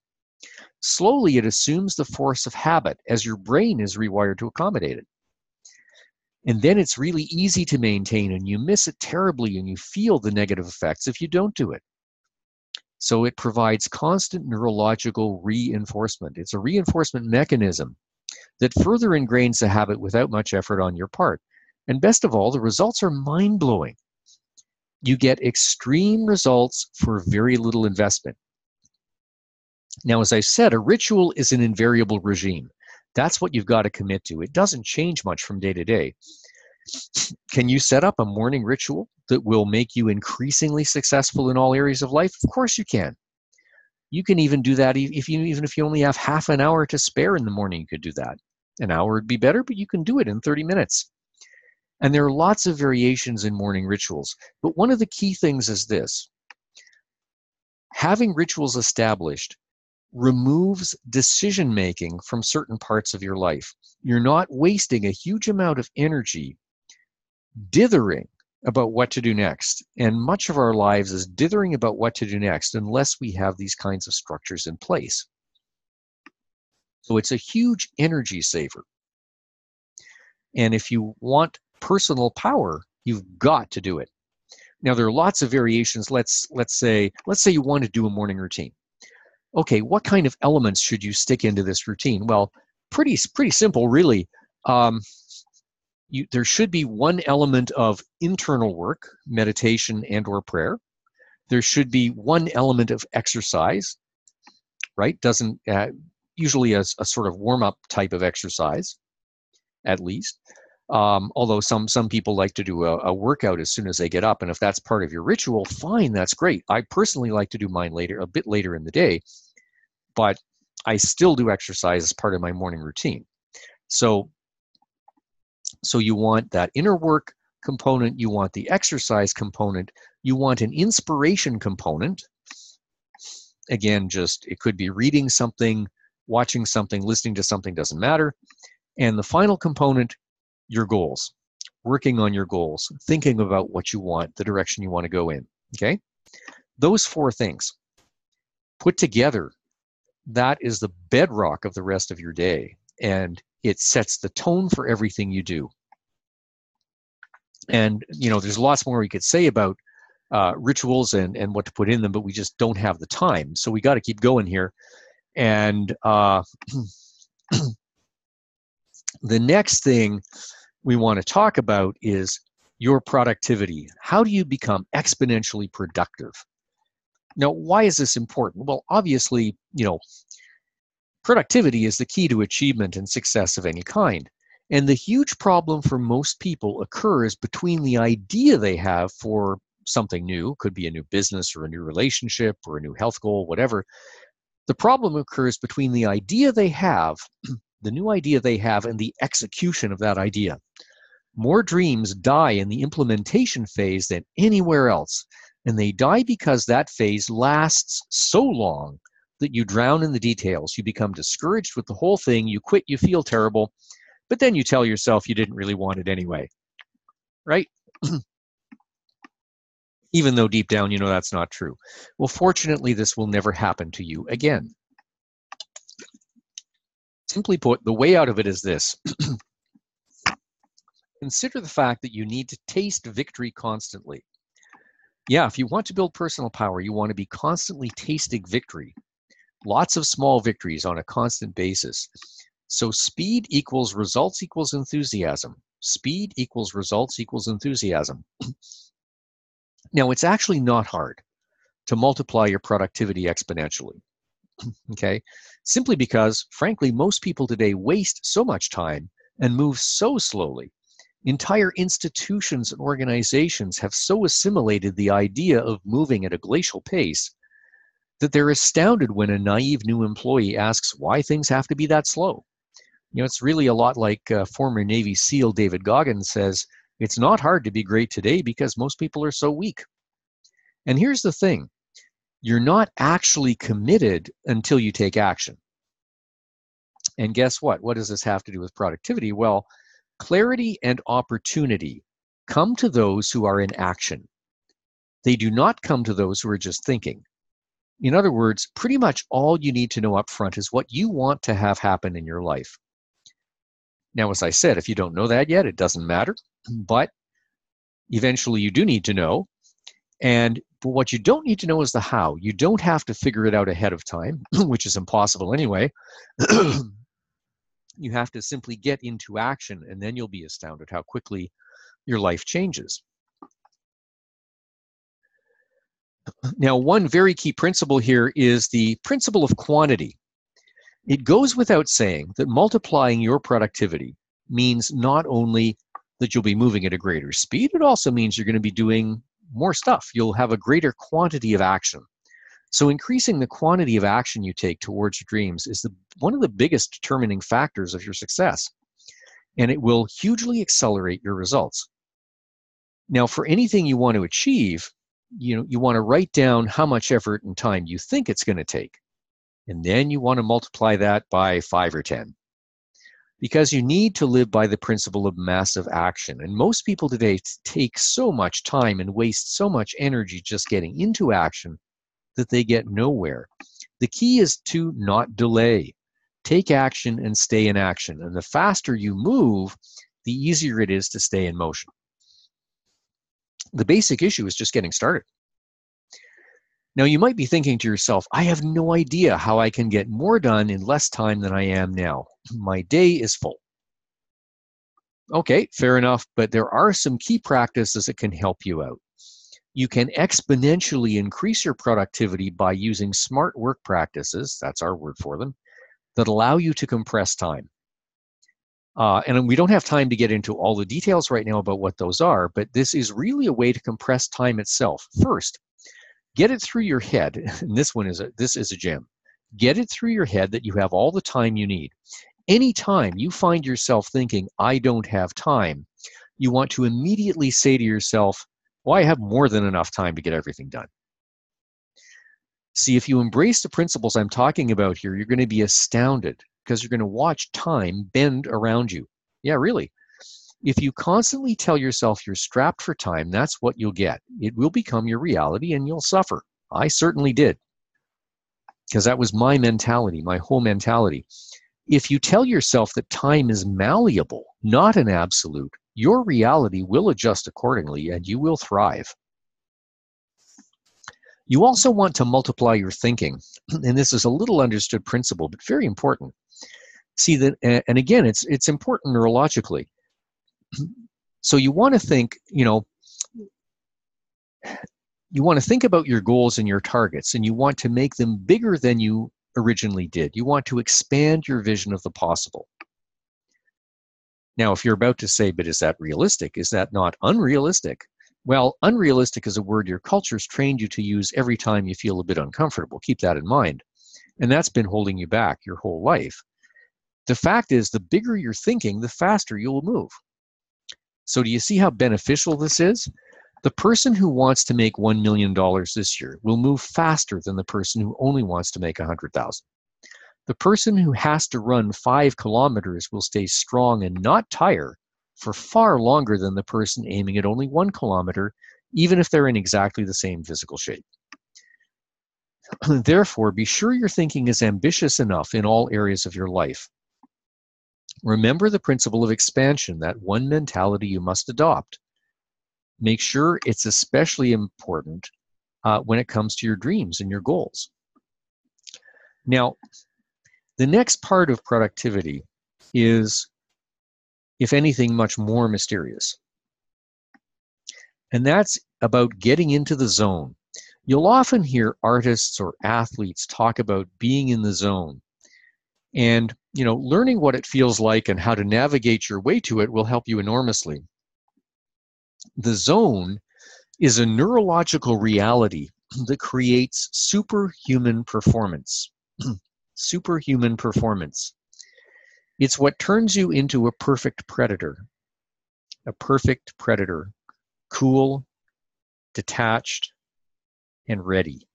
Slowly, it assumes the force of habit as your brain is rewired to accommodate it. And then it's really easy to maintain, and you miss it terribly, and you feel the negative effects if you don't do it. So it provides constant neurological reinforcement. It's a reinforcement mechanism that further ingrains the habit without much effort on your part. And best of all, the results are mind-blowing. You get extreme results for very little investment. Now, as I said, a ritual is an invariable regime. That's what you've got to commit to. It doesn't change much from day to day. Can you set up a morning ritual that will make you increasingly successful in all areas of life? Of course you can. You can even do that even if you only have half an hour to spare in the morning, you could do that. An hour would be better, but you can do it in 30 minutes. And there are lots of variations in morning rituals. But one of the key things is this. Having rituals established removes decision-making from certain parts of your life. You're not wasting a huge amount of energy dithering about what to do next. And much of our lives is dithering about what to do next unless we have these kinds of structures in place. So it's a huge energy saver. And if you want personal power, you've got to do it. Now, there are lots of variations. Let's say you want to do a morning routine. Okay, what kind of elements should you stick into this routine? Well, pretty simple, really. There should be one element of internal work, meditation and or prayer. There should be one element of exercise, right? usually a sort of warm-up type of exercise, at least. Although some people like to do a workout as soon as they get up, and if that's part of your ritual, fine, that's great. I personally like to do mine a bit later in the day, but I still do exercise as part of my morning routine. So you want that inner work component, you want the exercise component, you want an inspiration component. Again, it could be reading something, watching something, listening to something, doesn't matter. And the final component, your goals, working on your goals, thinking about what you want, the direction you want to go in, okay? Those 4 things put together, that is the bedrock of the rest of your day, and it sets the tone for everything you do. And, there's lots more we could say about rituals and what to put in them, but we just don't have the time. So we got to keep going here. And the next thing we want to talk about is your productivity. How do you become exponentially productive? Now, why is this important? Well, obviously, productivity is the key to achievement and success of any kind. And the huge problem for most people occurs between the idea they have for something new, could be a new business or a new relationship or a new health goal, whatever. The problem occurs between the idea they have, the new idea they have, and the execution of that idea. More dreams die in the implementation phase than anywhere else, and they die because that phase lasts so long that you drown in the details. You become discouraged with the whole thing, you quit, you feel terrible, but then you tell yourself you didn't really want it anyway, right? Even though deep down you know that's not true. Well, fortunately, this will never happen to you again. Simply put, the way out of it is this. Consider the fact that you need to taste victory constantly. Yeah, if you want to build personal power, you want to be constantly tasting victory. Lots of small victories on a constant basis. So speed equals results equals enthusiasm. Speed equals results equals enthusiasm. Now, it's actually not hard to multiply your productivity exponentially, okay? Simply because, frankly, most people today waste so much time and move so slowly. Entire institutions and organizations have so assimilated the idea of moving at a glacial pace that they're astounded when a naive new employee asks why things have to be that slow. It's really a lot like former Navy SEAL David Goggins says, it's not hard to be great today because most people are so weak. And here's the thing, you're not actually committed until you take action. And guess what? What does this have to do with productivity? Well, clarity and opportunity come to those who are in action. They do not come to those who are just thinking. In other words, pretty much all you need to know up front is what you want to have happen in your life. Now, as I said, if you don't know that yet, it doesn't matter, but eventually you do need to know. But what you don't need to know is the how. You don't have to figure it out ahead of time, which is impossible anyway. You have to simply get into action, and then you'll be astounded how quickly your life changes. Now, one very key principle here is the principle of quantity. It goes without saying that multiplying your productivity means not only that you'll be moving at a greater speed, it also means you're going to be doing more stuff. You'll have a greater quantity of action. So increasing the quantity of action you take towards your dreams is one of the biggest determining factors of your success, and it will hugely accelerate your results. Now, for anything you want to achieve, you want to write down how much effort and time you think it's going to take, and then you want to multiply that by 5 or 10. Because you need to live by the principle of massive action. And most people today take so much time and waste so much energy just getting into action that they get nowhere. The key is to not delay. Take action and stay in action. And the faster you move, the easier it is to stay in motion. The basic issue is just getting started. Now, you might be thinking to yourself, I have no idea how I can get more done in less time than I am now. My day is full. Okay, fair enough, but there are some key practices that can help you out. You can exponentially increase your productivity by using smart work practices, that's our word for them, that allow you to compress time. And we don't have time to get into all the details right now about what those are, but this is really a way to compress time itself. First, get it through your head, and this is a gem. Get it through your head that you have all the time you need. Anytime you find yourself thinking, I don't have time, you want to immediately say to yourself, well, I have more than enough time to get everything done. See, if you embrace the principles I'm talking about here, you're going to be astounded because you're going to watch time bend around you. Yeah, really. If you constantly tell yourself you're strapped for time, that's what you'll get. It will become your reality and you'll suffer. I certainly did, because that was my mentality, my whole mentality. If you tell yourself that time is malleable, not an absolute, your reality will adjust accordingly and you will thrive. You also want to multiply your thinking, and this is a little understood principle, but very important. See that, and again, it's important neurologically. So you want to think, you want to think about your goals and your targets, and you want to make them bigger than you originally did. You want to expand your vision of the possible. Now, if you're about to say, but is that realistic? Is that not unrealistic? Well, unrealistic is a word your culture's trained you to use every time you feel a bit uncomfortable. Keep that in mind. And that's been holding you back your whole life. The fact is, the bigger you're thinking, the faster you'll move. So do you see how beneficial this is? The person who wants to make $1 million this year will move faster than the person who only wants to make 100,000. The person who has to run 5 kilometers will stay strong and not tire for far longer than the person aiming at only 1 kilometer, even if they're in exactly the same physical shape. Therefore, be sure your thinking is ambitious enough in all areas of your life. Remember the principle of expansion, that one mentality you must adopt. Make sure it's especially important when it comes to your dreams and your goals. Now, the next part of productivity is, if anything, much more mysterious. And that's about getting into the zone. You'll often hear artists or athletes talk about being in the zone. And, learning what it feels like and how to navigate your way to it will help you enormously. The zone is a neurological reality that creates superhuman performance. Superhuman performance. It's what turns you into a perfect predator. A perfect predator. Cool, detached, and ready.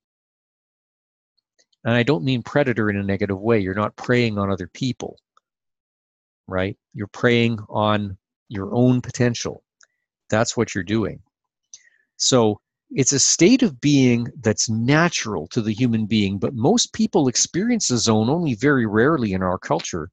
And I don't mean predator in a negative way. You're not preying on other people, right? You're preying on your own potential. That's what you're doing. So it's a state of being that's natural to the human being, but most people experience the zone only very rarely in our culture,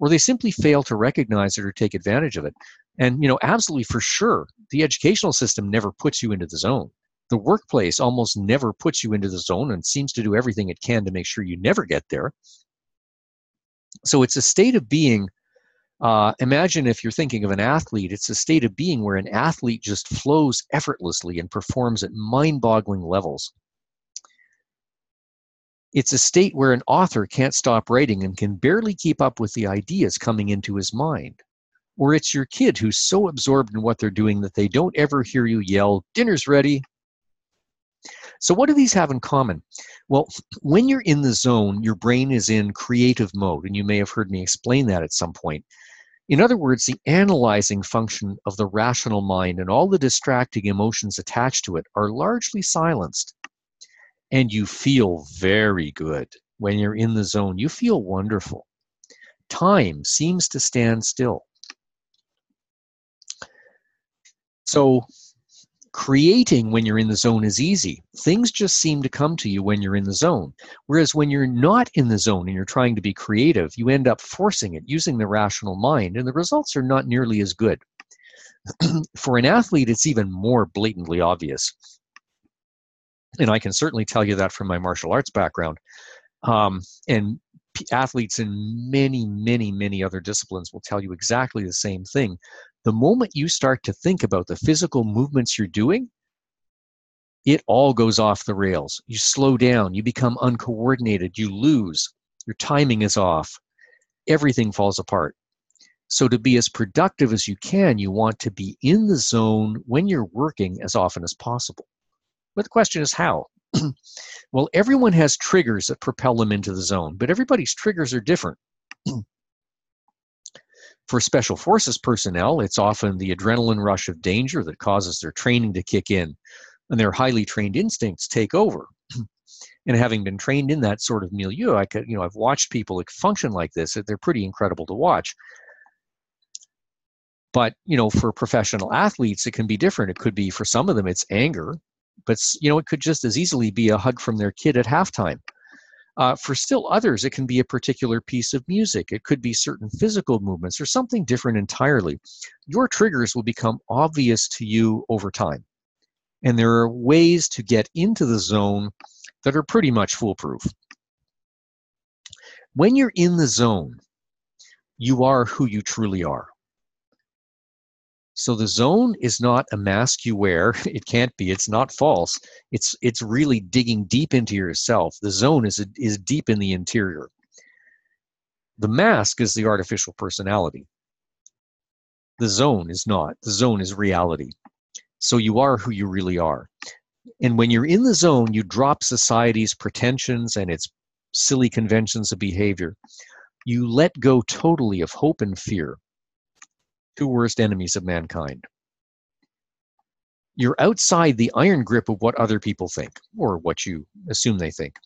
or they simply fail to recognize it or take advantage of it. And, absolutely for sure, the educational system never puts you into the zone. The workplace almost never puts you into the zone and seems to do everything it can to make sure you never get there. So it's a state of being. Imagine if you're thinking of an athlete, it's a state of being where an athlete just flows effortlessly and performs at mind-boggling levels. It's a state where an author can't stop writing and can barely keep up with the ideas coming into his mind. Or it's your kid who's so absorbed in what they're doing that they don't ever hear you yell, "Dinner's ready." So what do these have in common? Well, when you're in the zone, your brain is in creative mode, and you may have heard me explain that at some point. In other words, the analyzing function of the rational mind and all the distracting emotions attached to it are largely silenced. And you feel very good when you're in the zone. You feel wonderful. Time seems to stand still. So creating when you're in the zone is easy. Things just seem to come to you when you're in the zone. Whereas when you're not in the zone and you're trying to be creative, you end up forcing it, using the rational mind, and the results are not nearly as good. For an athlete, it's even more blatantly obvious. And I can certainly tell you that from my martial arts background. And athletes in many, many, many other disciplines will tell you exactly the same thing. The moment you start to think about the physical movements you're doing, it all goes off the rails. You slow down, you become uncoordinated, you lose. Your timing is off. Everything falls apart. So to be as productive as you can, you want to be in the zone when you're working as often as possible. But the question is how? Well, everyone has triggers that propel them into the zone, but everybody's triggers are different. For Special Forces personnel, it's often the adrenaline rush of danger that causes their training to kick in, and their highly trained instincts take over. And having been trained in that sort of milieu, I've watched people function like this. They're pretty incredible to watch. But, for professional athletes, it can be different. It could be, for some of them, it's anger, but, it could just as easily be a hug from their kid at halftime. For still others, it can be a particular piece of music. It could be certain physical movements or something different entirely. Your triggers will become obvious to you over time. And there are ways to get into the zone that are pretty much foolproof. When you're in the zone, you are who you truly are. So the zone is not a mask you wear. It can't be. It's not false. It's really digging deep into yourself. The zone is deep in the interior. The mask is the artificial personality. The zone is not. The zone is reality. So you are who you really are. And when you're in the zone, you drop society's pretensions and its silly conventions of behavior. You let go totally of hope and fear. Two worst enemies of mankind. You're outside the iron grip of what other people think, or what you assume they think.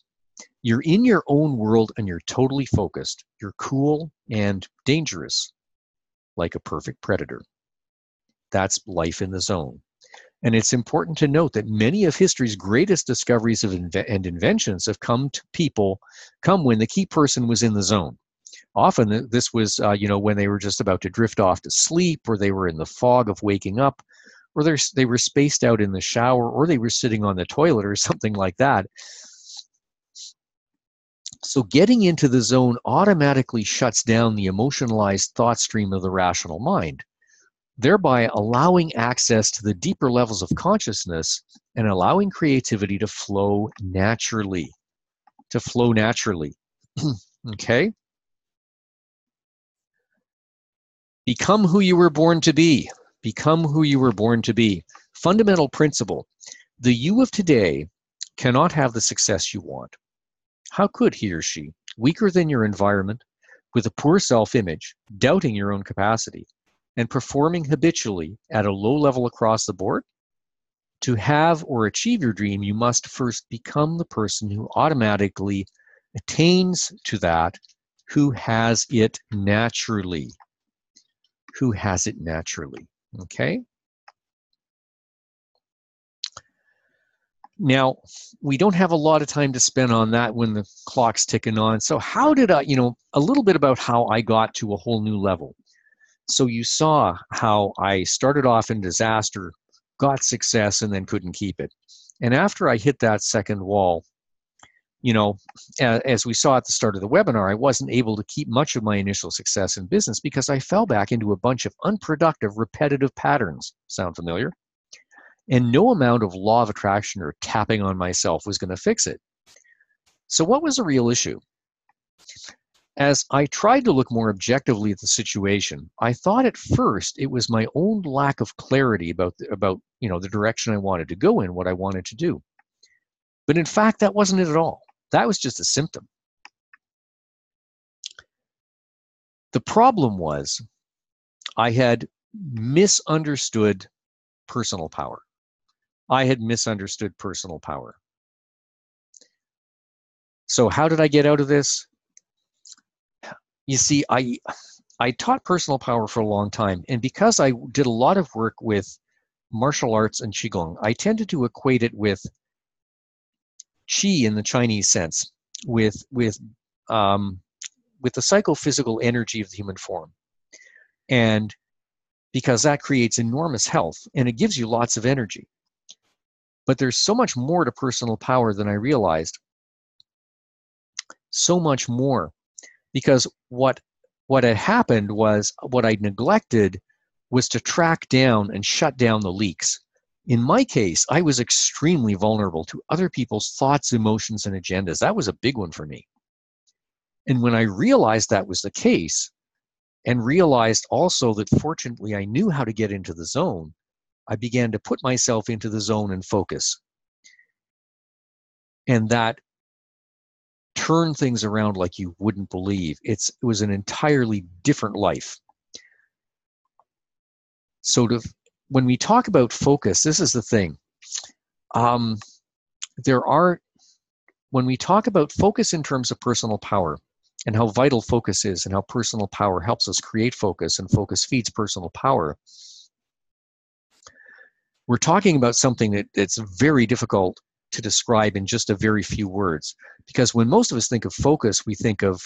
You're in your own world and you're totally focused. You're cool and dangerous, like a perfect predator. That's life in the zone. And it's important to note that many of history's greatest discoveries and inventions have come when the key person was in the zone. Often this was, when they were just about to drift off to sleep, or they were in the fog of waking up, or they were spaced out in the shower, or they were sitting on the toilet or something like that. So getting into the zone automatically shuts down the emotionalized thought stream of the rational mind, thereby allowing access to the deeper levels of consciousness and allowing creativity to flow naturally. Okay? Become who you were born to be. Become who you were born to be. Fundamental principle. The you of today cannot have the success you want. How could he or she, weaker than your environment, with a poor self-image, doubting your own capacity, and performing habitually at a low level across the board? To have or achieve your dream, you must first become the person who automatically attains to that, who has it naturally. Who has it naturally, okay? Now, we don't have a lot of time to spend on that when the clock's ticking on. So how did I, a little bit about how I got to a whole new level. So you saw how I started off in disaster, got success, and then couldn't keep it. And after I hit that second wall, as we saw at the start of the webinar, I wasn't able to keep much of my initial success in business because I fell back into a bunch of unproductive, repetitive patterns. Sound familiar? And no amount of law of attraction or tapping on myself was going to fix it. So what was the real issue? As I tried to look more objectively at the situation, I thought at first it was my own lack of clarity about the direction I wanted to go in, what I wanted to do. But in fact, that wasn't it at all. That was just a symptom. The problem was I had misunderstood personal power. I had misunderstood personal power. So how did I get out of this? You see, I taught personal power for a long time, and because I did a lot of work with martial arts and Qigong, I tended to equate it with Qi in the Chinese sense, with the psychophysical energy of the human form. And because that creates enormous health, and it gives you lots of energy. But there's so much more to personal power than I realized. So much more. Because what had happened was, what I neglected was to track down and shut down the leaks. In my case, I was extremely vulnerable to other people's thoughts, emotions, and agendas. That was a big one for me. And when I realized that was the case, and realized also that fortunately I knew how to get into the zone, I began to put myself into the zone and focus. And that turned things around like you wouldn't believe. It was an entirely different life. So when we talk about focus, this is the thing. When we talk about focus in terms of personal power and how vital focus is and how personal power helps us create focus and focus feeds personal power, we're talking about something that's very difficult to describe in just a very few words. Because when most of us think of focus, we think of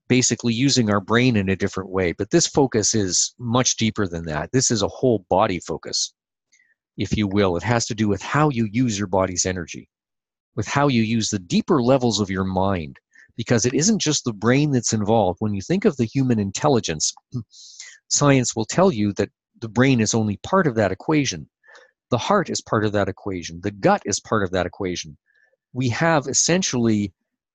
basically using our brain in a different way. But this focus is much deeper than that. This is a whole body focus, if you will. It has to do with how you use your body's energy, with how you use the deeper levels of your mind, because it isn't just the brain that's involved. When you think of the human intelligence, science will tell you that the brain is only part of that equation. The heart is part of that equation. The gut is part of that equation. We have essentially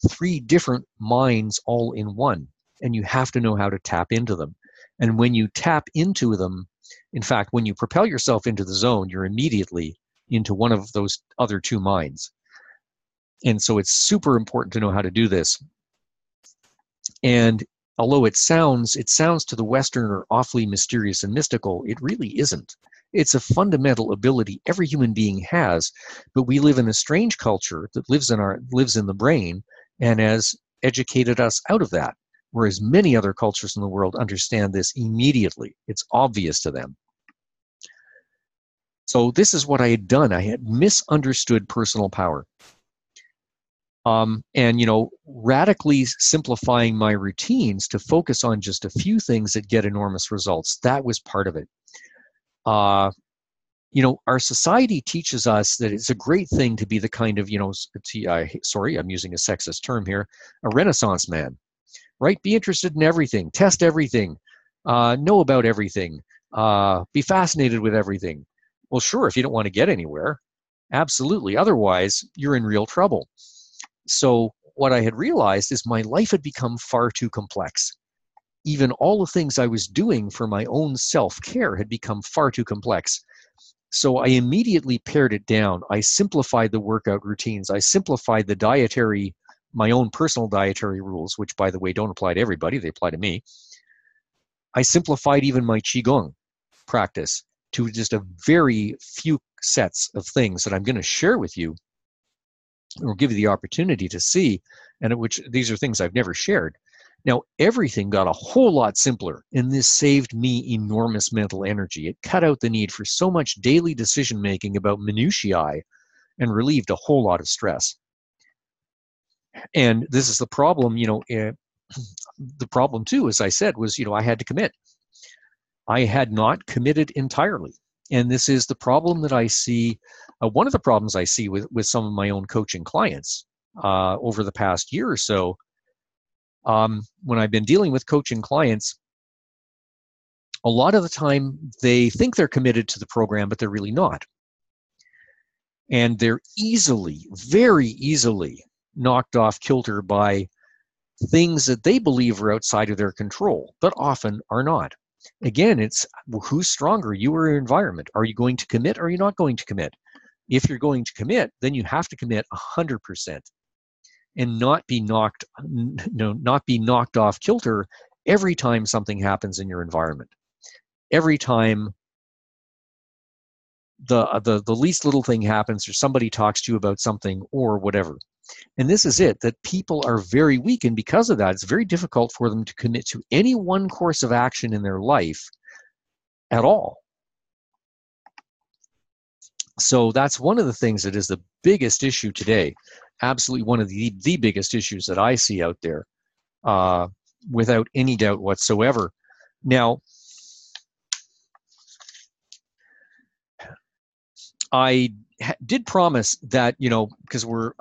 3 different minds all in one, and you have to know how to tap into them. And when you tap into them, in fact, when you propel yourself into the zone, you're immediately into one of those other 2 minds. And so it's super important to know how to do this. And although it sounds to the Westerner awfully mysterious and mystical, it really isn't. It's a fundamental ability every human being has, but we live in a strange culture that lives in the brain and has educated us out of that, whereas many other cultures in the world understand this immediately. It's obvious to them. So this is what I had done. I had misunderstood personal power. And radically simplifying my routines to focus on just a few things that get enormous results. That was part of it. Our society teaches us that it's a great thing to be the kind of, sorry, I'm using a sexist term here, a Renaissance man, right? Be interested in everything, test everything, know about everything, be fascinated with everything. Well, sure, if you don't want to get anywhere, absolutely. Otherwise, you're in real trouble. So what I had realized is my life had become far too complex. Even all the things I was doing for my own self-care had become far too complex. So I immediately pared it down. I simplified the workout routines. I simplified my own personal dietary rules, which, by the way, don't apply to everybody. They apply to me. I simplified even my Qigong practice to just a very few sets of things that I'm going to share with you or give you the opportunity to see, and which these are things I've never shared. Now, everything got a whole lot simpler, and this saved me enormous mental energy. It cut out the need for so much daily decision-making about minutiae and relieved a whole lot of stress. And this is the problem, the problem too, as I said, was, I had to commit. I had not committed entirely. And this is the problem that I see, one of the problems I see with some of my own coaching clients over the past year or so. When I've been dealing with coaching clients, a lot of the time they think they're committed to the program, but they're really not. And they're very easily knocked off kilter by things that they believe are outside of their control, but often are not. Again, it's who's stronger, you or your environment. Are you going to commit or are you not going to commit? If you're going to commit, then you have to commit 100%. And not be knocked off kilter every time something happens in your environment. Every time the least little thing happens or somebody talks to you about something or whatever. And this is it, that people are very weak, and because of that, it's very difficult for them to commit to any one course of action in their life at all. So that's one of the things that is the biggest issue today. Absolutely one of the biggest issues that I see out there, without any doubt whatsoever. Now, I did promise that, because we're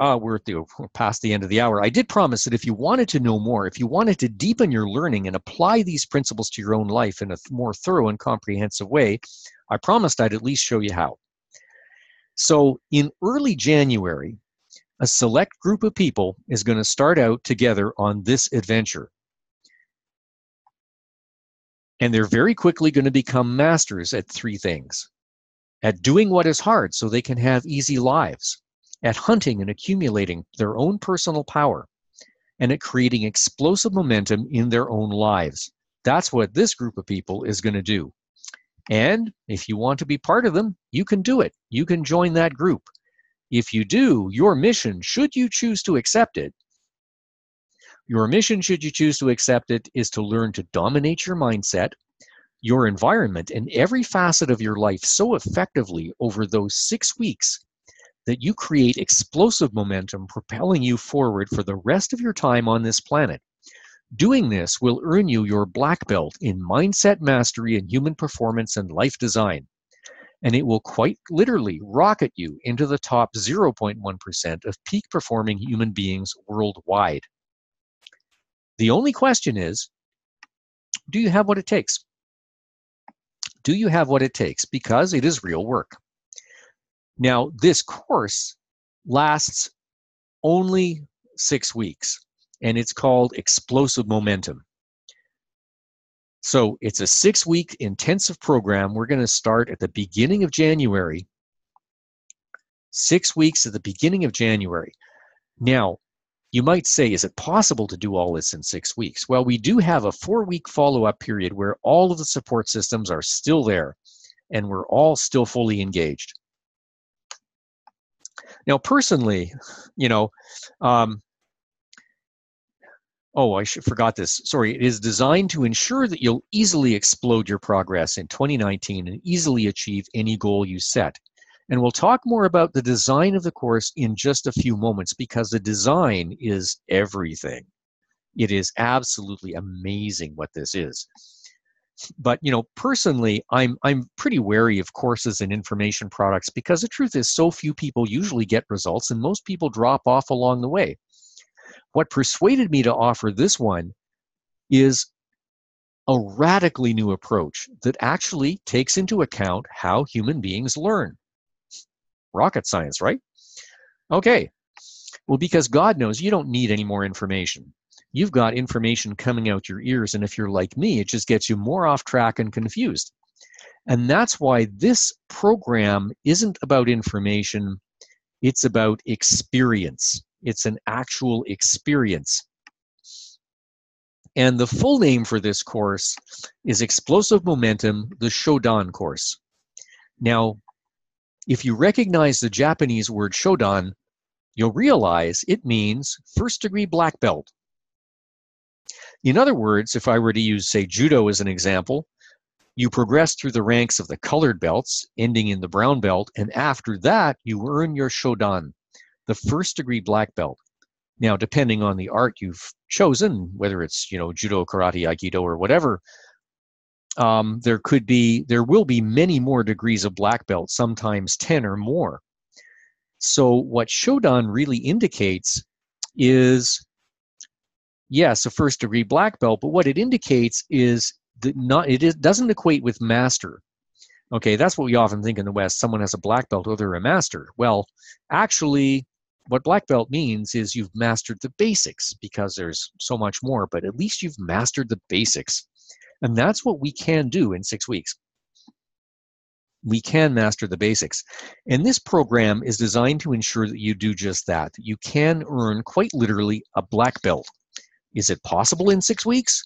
past the end of the hour, I did promise that if you wanted to know more, if you wanted to deepen your learning and apply these principles to your own life in a more thorough and comprehensive way, I promised I'd at least show you how. So in early January, A select group of people is going to start out together on this adventure. And they're very quickly going to become masters at three things: at doing what is hard so they can have easy lives, at hunting and accumulating their own personal power, and at creating explosive momentum in their own lives. That's what this group of people is going to do. And if you want to be part of them, you can do it. You can join that group. If you do, your mission, should you choose to accept it, your mission, should you choose to accept it, is to learn to dominate your mindset, your environment, and every facet of your life so effectively over those 6 weeks that you create explosive momentum propelling you forward for the rest of your time on this planet. Doing this will earn you your black belt in mindset mastery and human performance and life design. And it will quite literally rocket you into the top 0.1% of peak performing human beings worldwide. The only question is, do you have what it takes? Do you have what it takes? Because it is real work. Now, this course lasts only 6 weeks, and it's called Explosive Momentum. So it's a 6-week intensive program. We're going to start at the beginning of January. 6 weeks at the beginning of January. Now, you might say, is it possible to do all this in 6 weeks? Well, we do have a 4-week follow-up period where all of the support systems are still there, and we're all still fully engaged. Now, personally, I forgot this. Sorry, it is designed to ensure that you'll easily explode your progress in 2019 and easily achieve any goal you set. And we'll talk more about the design of the course in just a few moments, because the design is everything. It is absolutely amazing what this is. But, personally, I'm pretty wary of courses and information products, because the truth is so few people usually get results and most people drop off along the way. What persuaded me to offer this one is a radically new approach that actually takes into account how human beings learn. Rocket science, right? Okay. Well, because God knows you don't need any more information. You've got information coming out your ears, and if you're like me, it just gets you more off track and confused. And that's why this program isn't about information, it's about experience. It's an actual experience. And the full name for this course is Explosive Momentum, the Shodan course. Now, if you recognize the Japanese word Shodan, you'll realize it means first-degree black belt. In other words, if I were to use, say, judo as an example, you progress through the ranks of the colored belts, ending in the brown belt, and after that, you earn your Shodan, the first-degree black belt. Now, depending on the art you've chosen, whether it's, judo, karate, aikido, or whatever, there will be many more degrees of black belt, sometimes 10 or more. So what Shodan really indicates is, yes, a first-degree black belt, but what it indicates is that it doesn't equate with master. Okay, that's what we often think in the West. Someone has a black belt, oh, they're a master. Well, actually, what black belt means is you've mastered the basics, because there's so much more, but at least you've mastered the basics. And that's what we can do in 6 weeks. We can master the basics. And this program is designed to ensure that you do just that you can earn, quite literally, a black belt. Is it possible in 6 weeks?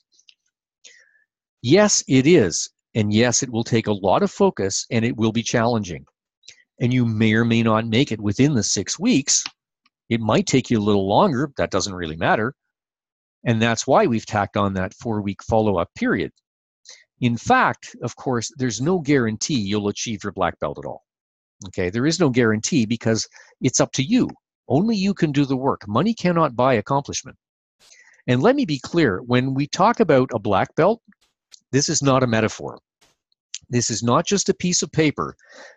Yes, it is. And yes, it will take a lot of focus, and it will be challenging. And you may or may not make it within the 6 weeks. It might take you a little longer. That doesn't really matter. And that's why we've tacked on that 4-week follow-up period. In fact, of course, there's no guarantee you'll achieve your black belt at all. Okay, there is no guarantee, because it's up to you. Only you can do the work. Money cannot buy accomplishment. And let me be clear, when we talk about a black belt, this is not a metaphor. This is not just a piece of paper.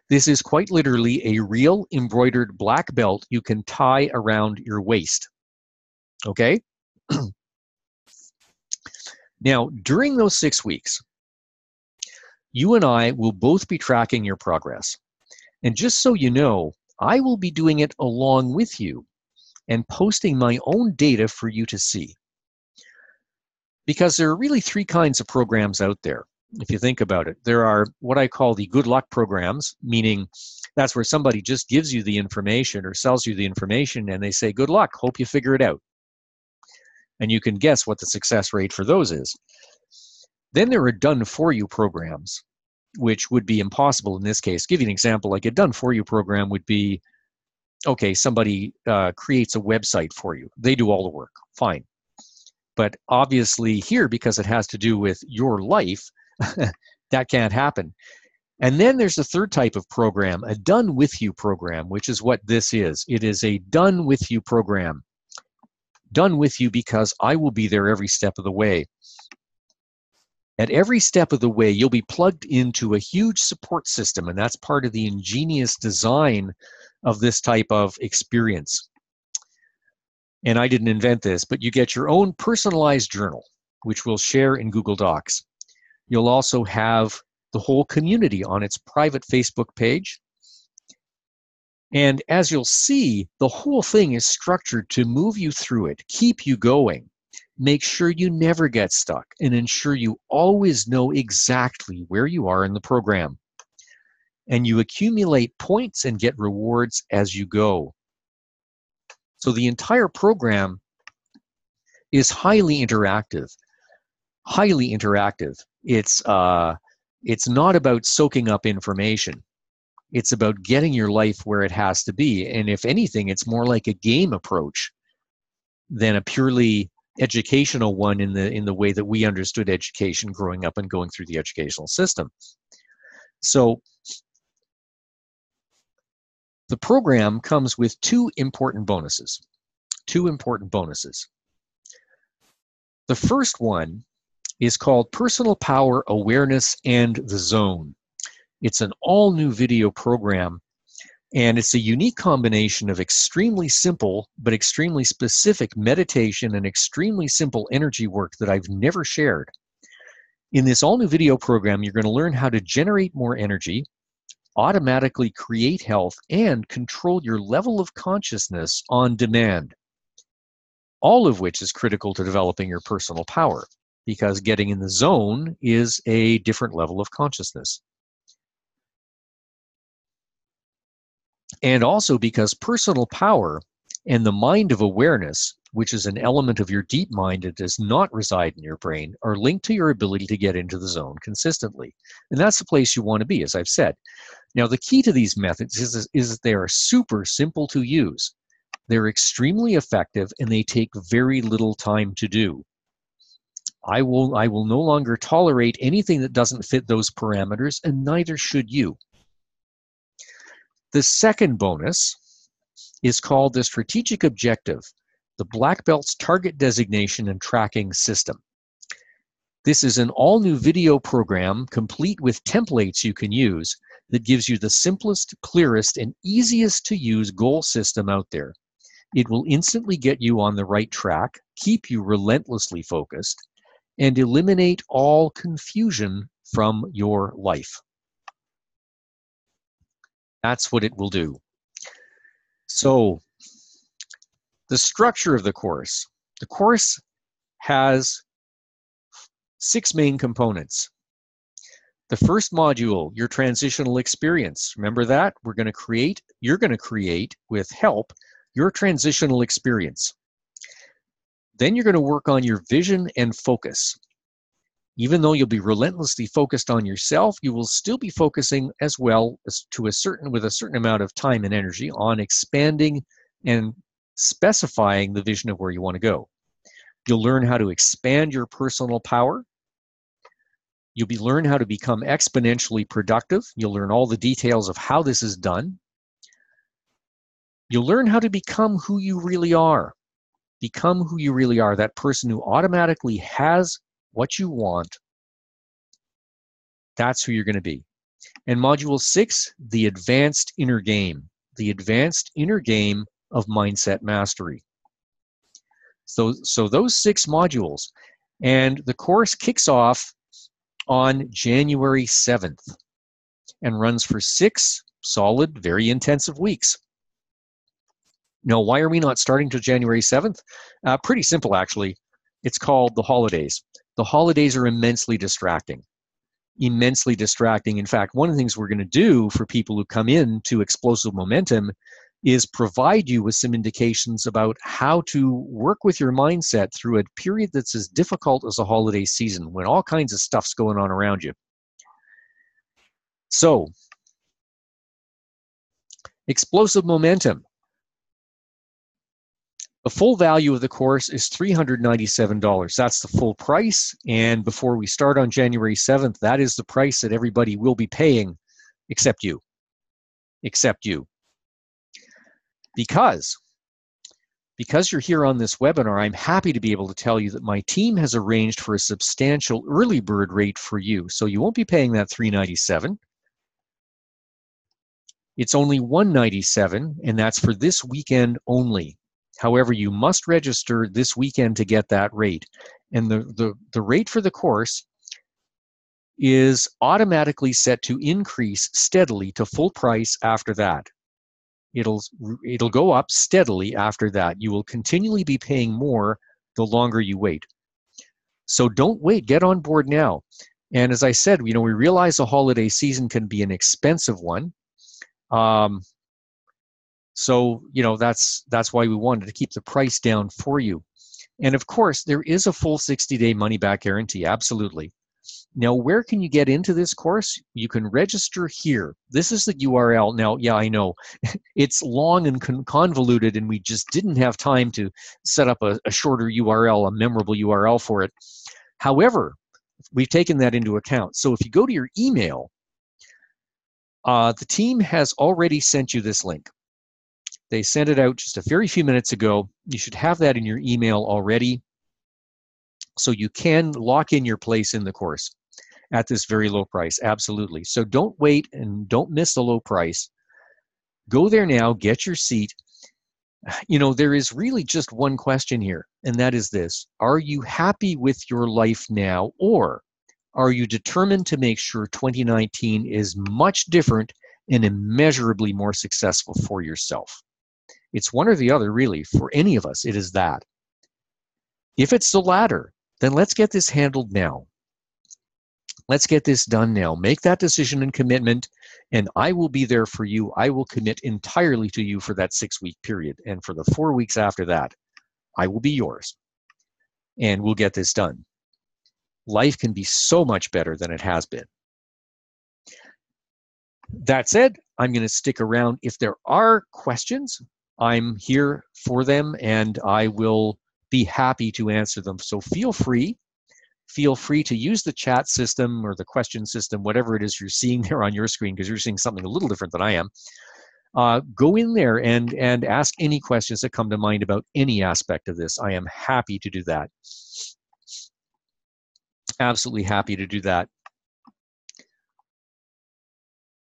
This is quite literally a real embroidered black belt you can tie around your waist. Okay? Now, during those 6 weeks, you and I will both be tracking your progress. And just so you know, I will be doing it along with you. and posting my own data for you to see. Because there are really three kinds of programs out there, if you think about it. There are what I call the good luck programs, meaning that's where somebody just gives you the information or sells you the information and they say, good luck, hope you figure it out. And you can guess what the success rate for those is. Then there are done-for-you programs, which would be impossible in this case. Give you an example, like a done-for-you program would be, okay, somebody creates a website for you. They do all the work, fine. But obviously here, because it has to do with your life, that can't happen. And then there's the third type of program, a done-with-you program, which is what this is. It is a done-with-you program. Done with you because I will be there every step of the way. At every step of the way, you'll be plugged into a huge support system, and that's part of the ingenious design of this type of experience. And I didn't invent this, but you get your own personalized journal, which we'll share in Google Docs. You'll also have the whole community on its private Facebook page. And as you'll see, the whole thing is structured to move you through it, keep you going, make sure you never get stuck, and ensure you always know exactly where you are in the program. And you accumulate points and get rewards as you go. So the entire program is highly interactive. Highly interactive. It's not about soaking up information. It's about getting your life where it has to be. And if anything, it's more like a game approach than a purely educational one in the way that we understood education growing up and going through the educational system. So the program comes with two important bonuses. The first one is called Personal Power Awareness and the Zone. It's an all-new video program, and it's a unique combination of extremely simple but extremely specific meditation and extremely simple energy work that I've never shared. In this all-new video program, you're going to learn how to generate more energy, automatically create health, and control your level of consciousness on demand, all of which is critical to developing your personal power, because getting in the zone is a different level of consciousness. And also because personal power and the mind of awareness, which is an element of your deep mind that does not reside in your brain, are linked to your ability to get into the zone consistently. And that's the place you want to be, as I've said. Now, the key to these methods is that they are super simple to use. They're extremely effective, and they take very little time to do. I will no longer tolerate anything that doesn't fit those parameters, and neither should you. The second bonus is called the Strategic Objective, the Black Belt's Target Designation and Tracking System. This is an all-new video program complete with templates you can use that gives you the simplest, clearest, and easiest to use goal system out there. It will instantly get you on the right track, keep you relentlessly focused, and eliminate all confusion from your life. That's what it will do. So, the structure of the course. The course has 6 main components. The first module, your transitional experience. Remember that? You're going to create with help your transitional experience. Then you're going to work on your vision and focus. Even though you'll be relentlessly focused on yourself, you will still be focusing as well as with a certain amount of time and energy on expanding and specifying the vision of where you want to go. You'll learn how to expand your personal power. You'll learn how to become exponentially productive. You'll learn all the details of how this is done. You'll learn how to become who you really are. Become who you really are, that person who automatically has what you want. That's who you're going to be. And Module 6, the Advanced Inner Game. The Advanced Inner Game of Mindset Mastery. So those 6 modules. And the course kicks off on January 7th and runs for 6 solid, very intensive weeks. Now, why are we not starting till January 7th? Pretty simple, actually. It's called the holidays. The holidays are immensely distracting. Immensely distracting. In fact, one of the things we're going to do for people who come in to Explosive Momentum is provide you with some indications about how to work with your mindset through a period that's as difficult as a holiday season when all kinds of stuff's going on around you. So, Explosive Momentum. The full value of the course is $397. That's the full price. And before we start on January 7th, that is the price that everybody will be paying except you. Except you. Because you're here on this webinar, I'm happy to be able to tell you that my team has arranged for a substantial early bird rate for you. So you won't be paying that $397. It's only $197, and that's for this weekend only. However, you must register this weekend to get that rate. And the rate for the course is automatically set to increase steadily to full price after that. It'll go up steadily after that. You will continually be paying more the longer you wait. So don't wait, get on board now. And as I said, we realize the holiday season can be an expensive one. So, that's why we wanted to keep the price down for you. And of course, there is a full 60-day money-back guarantee, absolutely. Now, where can you get into this course? You can register here. This is the URL. Now, yeah, I know. It's long and convoluted, and we just didn't have time to set up a shorter URL, a memorable URL for it. However, we've taken that into account. So if you go to your email, the team has already sent you this link. They sent it out just a very few minutes ago. You should have that in your email already. So you can lock in your place in the course at this very low price, absolutely. So don't wait and don't miss the low price. Go there now, get your seat. There is really just one question here, and that is this. Are you happy with your life now, or are you determined to make sure 2019 is much different and immeasurably more successful for yourself? It's one or the other, really. For any of us, it is that. If it's the latter, then let's get this handled now. Let's get this done now. Make that decision and commitment, and I will be there for you. I will commit entirely to you for that 6-week period. And for the 4 weeks after that, I will be yours. And we'll get this done. Life can be so much better than it has been. That said, I'm going to stick around. If there are questions, I'm here for them, and I will be happy to answer them. So feel free to use the chat system or the question system, whatever it is you're seeing there on your screen, because you're seeing something a little different than I am. Go in there and ask any questions that come to mind about any aspect of this. I am happy to do that. Absolutely happy to do that.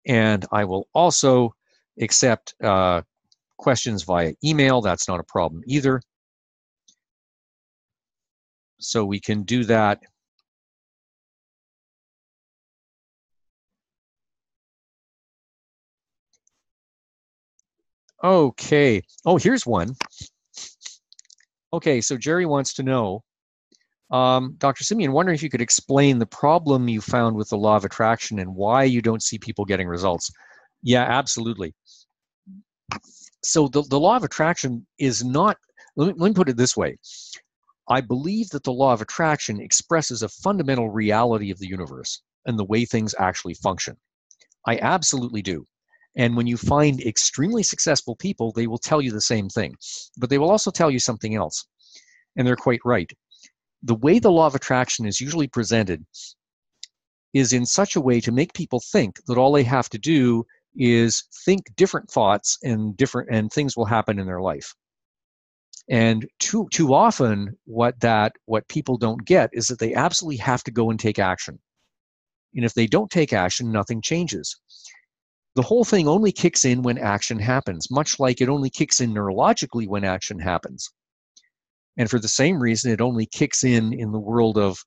And I will also accept questions via email. That's not a problem either. So we can do that. Okay. Oh, here's one. Okay, so Jerry wants to know, Dr. Simeon, wondering if you could explain the problem you found with the law of attraction and why you don't see people getting results. Yeah, absolutely. So the law of attraction is not, let me put it this way. I believe that the law of attraction expresses a fundamental reality of the universe and the way things actually function. I absolutely do. And when you find extremely successful people, they will tell you the same thing. But they will also tell you something else. And they're quite right. The way the law of attraction is usually presented is in such a way to make people think that all they have to do is think different thoughts and things will happen in their life. And too often what people don't get is that they absolutely have to go and take action. And if they don't take action, nothing changes. The whole thing only kicks in when action happens, much like it only kicks in neurologically when action happens. And for the same reason, it only kicks in the world of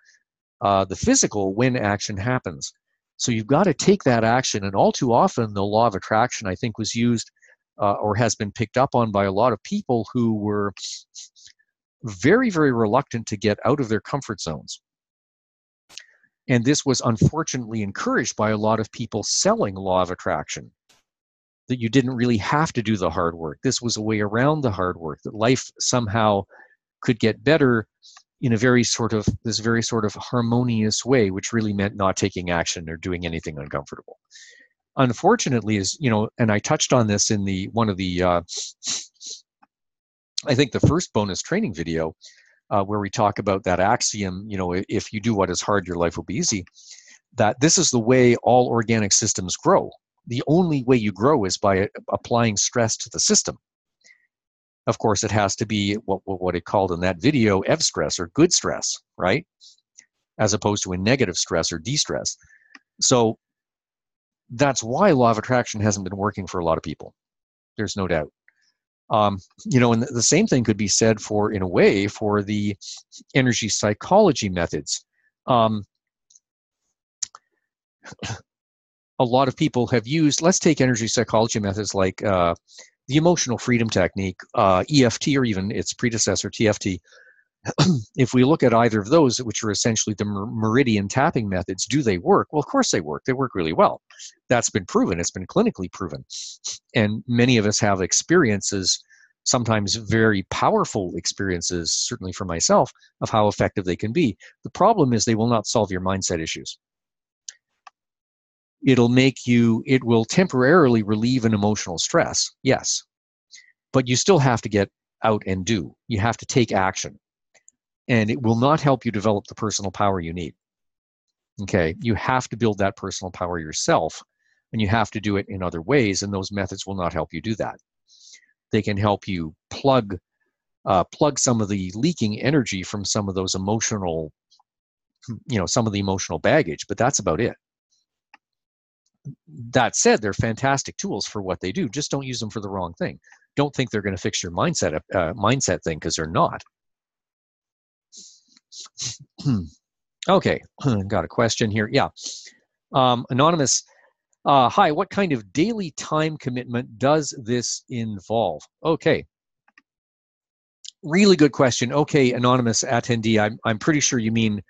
the physical when action happens. So you've got to take that action. And all too often, the law of attraction, I think, was used or has been picked up on by a lot of people who were very, very reluctant to get out of their comfort zones. And this was unfortunately encouraged by a lot of people selling law of attraction, that you didn't really have to do the hard work. This was a way around the hard work, that life somehow could get better in a very sort of harmonious way, which really meant not taking action or doing anything uncomfortable. Unfortunately, and I touched on this in one of the I think the first bonus training video, where we talk about that axiom, if you do what is hard, your life will be easy, that this is the way all organic systems grow. The only way you grow is by applying stress to the system. Of course, it has to be what it called in that video, ev stress, or good stress, right? As opposed to a negative stress or de-stress. So that's why law of attraction hasn't been working for a lot of people. There's no doubt. And the same thing could be said in a way, for the energy psychology methods. A lot of people have used, let's take energy psychology methods like the emotional freedom technique, EFT, or even its predecessor, TFT. If we look at either of those, which are essentially the meridian tapping methods, do they work? Well, of course they work. They work really well. That's been proven. It's been clinically proven. And many of us have experiences, sometimes very powerful experiences, certainly for myself, of how effective they can be. The problem is they will not solve your mindset issues. It will temporarily relieve an emotional stress, yes, but you still have to get out and do. You have to take action. And it will not help you develop the personal power you need. Okay, you have to build that personal power yourself, and you have to do it in other ways, and those methods will not help you do that. They can help you plug some of the leaking energy from some of those emotional, some of the emotional baggage, but that's about it. That said, they're fantastic tools for what they do. Just don't use them for the wrong thing. Don't think they're going to fix your mindset thing, because they're not. Okay, got a question here. Yeah. Anonymous, hi, what kind of daily time commitment does this involve? Okay. Really good question. Okay, Anonymous attendee, I'm pretty sure you mean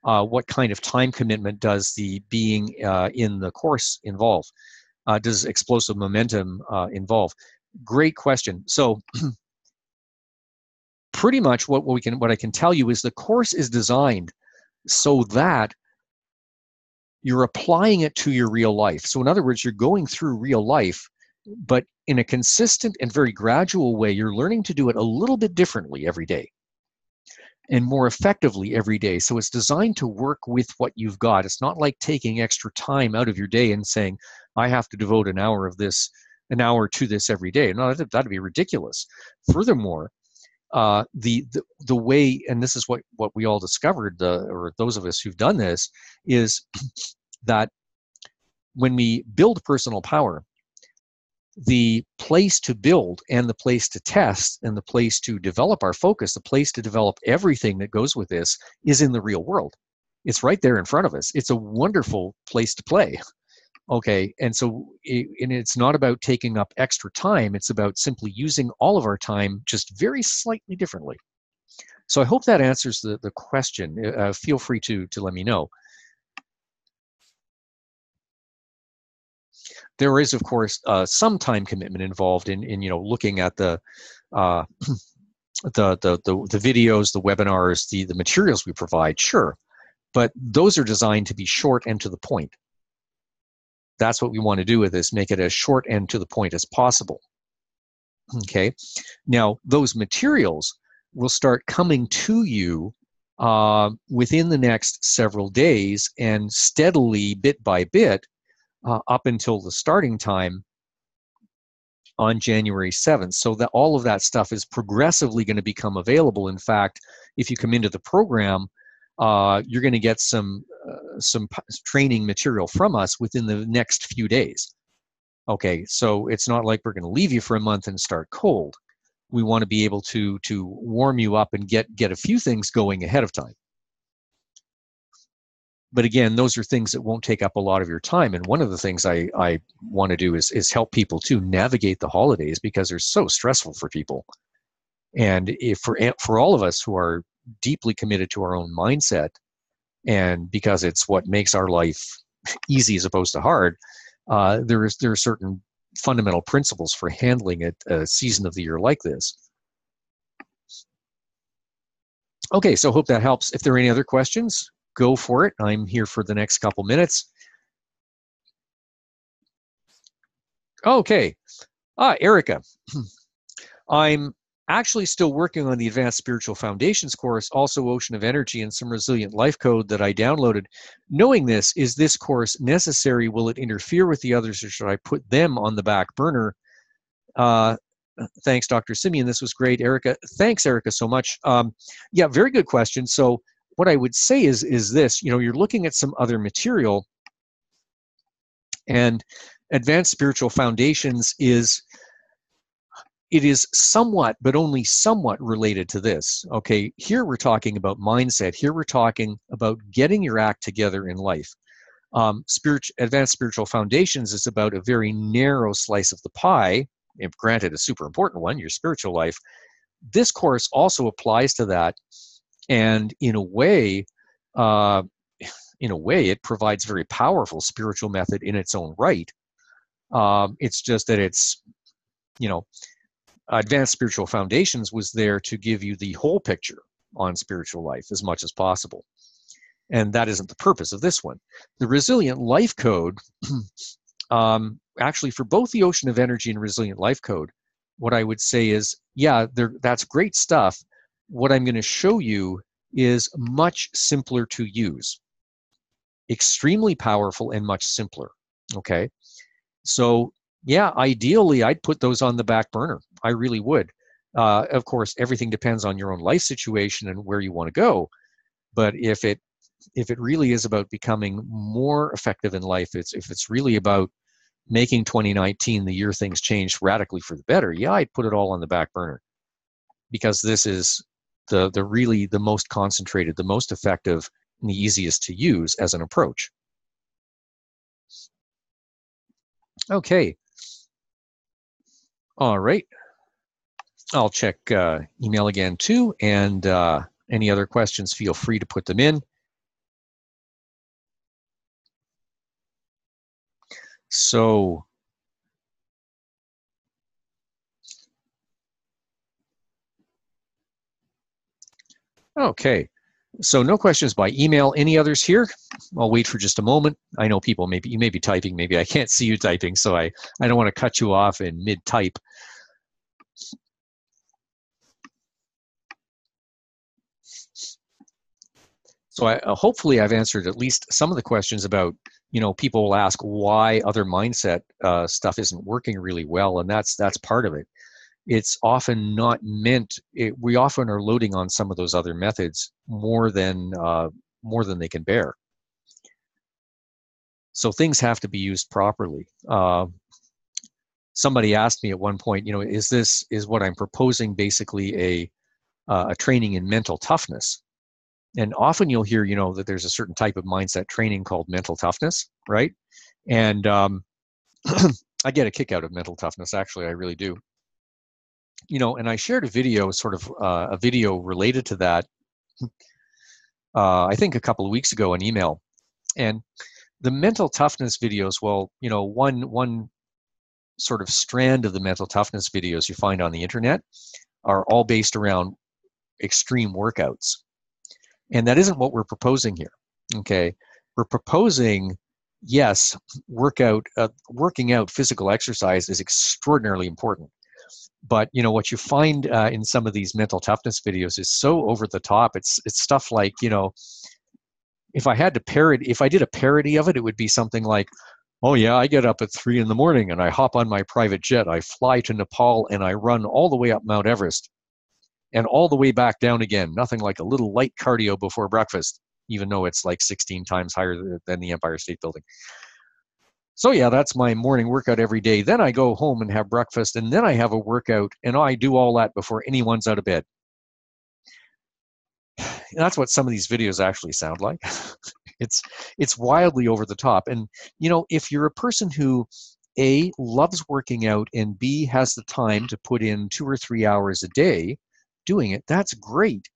what kind of time commitment does the being in the course involve? Does explosive momentum involve? Great question. So pretty much what I can tell you is the course is designed so that you're applying it to your real life. So in other words, you're going through real life, but in a consistent and very gradual way. You're learning to do it a little bit differently every day and more effectively every day. So it's designed to work with what you've got. It's not like taking extra time out of your day and saying, I have to devote an hour to this every day. No, that'd be ridiculous. Furthermore, the way, and this is what we all discovered, or those of us who've done this, is that when we build personal power, the place to build and the place to test and the place to develop our focus, the place to develop everything that goes with this, is in the real world. It's right there in front of us. It's a wonderful place to play. Okay, and so it's not about taking up extra time. It's about simply using all of our time just very slightly differently. So I hope that answers the question. Feel free to let me know. There is, of course, some time commitment involved in looking at the videos, the webinars, the materials we provide. Sure, but those are designed to be short and to the point. That's what we want to do with this, make it as short and to the point as possible. Okay, now those materials will start coming to you within the next several days, and steadily, bit by bit, up until the starting time on January 7th. So that all of that stuff is progressively going to become available. In fact, if you come into the program, you're going to get some training material from us within the next few days. Okay, so it's not like we're going to leave you for a month and start cold. We want to be able to warm you up and get a few things going ahead of time. But again, those are things that won't take up a lot of your time. And one of the things I want to do is help people to navigate the holidays, because they're so stressful for people. And if for all of us who are deeply committed to our own mindset, and because it's what makes our life easy as opposed to hard, there are certain fundamental principles for handling a season of the year like this. Okay, so hope that helps. If there are any other questions, go for it. I'm here for the next couple minutes. Okay, Erica, I'm actually still working on the Advanced Spiritual Foundations course, also Ocean of Energy and some Resilient Life Code that I downloaded. Knowing this, is this course necessary? Will it interfere with the others, or should I put them on the back burner? Thanks, Dr. Simeon. This was great. Erica, thanks, Erica, so much. Yeah, very good question. So what I would say is this, you're looking at some other material, and Advanced Spiritual Foundations is somewhat, but only somewhat related to this. Okay, here we're talking about mindset. Here we're talking about getting your act together in life. Advanced Spiritual Foundations is about a very narrow slice of the pie, if granted a super important one, your spiritual life. This course also applies to that, and in a way, it provides a very powerful spiritual method in its own right. It's just that it's, Advanced Spiritual Foundations was there to give you the whole picture on spiritual life as much as possible. And that isn't the purpose of this one. The Resilient Life Code, actually for both the Ocean of Energy and Resilient Life Code, what I would say is, yeah, that's great stuff. What I'm going to show you is much simpler to use. Extremely powerful and much simpler, okay? So yeah, ideally, I'd put those on the back burner. I really would. Of course, everything depends on your own life situation and where you want to go. But if it really is about becoming more effective in life, if it's really about making 2019 the year things change radically for the better, yeah, I'd put it all on the back burner, because this is the most concentrated, the most effective, and the easiest to use as an approach. Okay. All right. I'll check email again too, and any other questions, feel free to put them in. So, okay. So no questions by email. Any others here? I'll wait for just a moment. I know people, you may be typing. Maybe I can't see you typing, so I don't want to cut you off in mid-type. So hopefully I've answered at least some of the questions about, people will ask why other mindset stuff isn't working really well, and that's part of it. It's often not meant. We often are loading on some of those other methods more than they can bear. So things have to be used properly. Somebody asked me at one point, is what I'm proposing basically a training in mental toughness? And often you'll hear, that there's a certain type of mindset training called mental toughness, right? And I get a kick out of mental toughness, actually, I really do. And I shared a video, a video related to that, I think a couple of weeks ago on email. And the mental toughness videos, well, one sort of strand of the mental toughness videos you find on the internet are all based around extreme workouts. And that isn't what we're proposing here, okay? We're proposing, yes, working out physical exercise is extraordinarily important. But, what you find in some of these mental toughness videos is so over the top. It's stuff like, if I did a parody of it, it would be something like, oh yeah, I get up at 3 a.m. and I hop on my private jet, I fly to Nepal, and I run all the way up Mount Everest and all the way back down again. Nothing like a little light cardio before breakfast, even though it's like 16 times higher than the Empire State Building. So yeah, that's my morning workout every day. Then I go home and have breakfast, and then I have a workout, and I do all that before anyone's out of bed. And that's what some of these videos actually sound like. It's wildly over the top. And if you're a person who A, loves working out, and B, has the time to put in 2 or 3 hours a day doing it, that's great.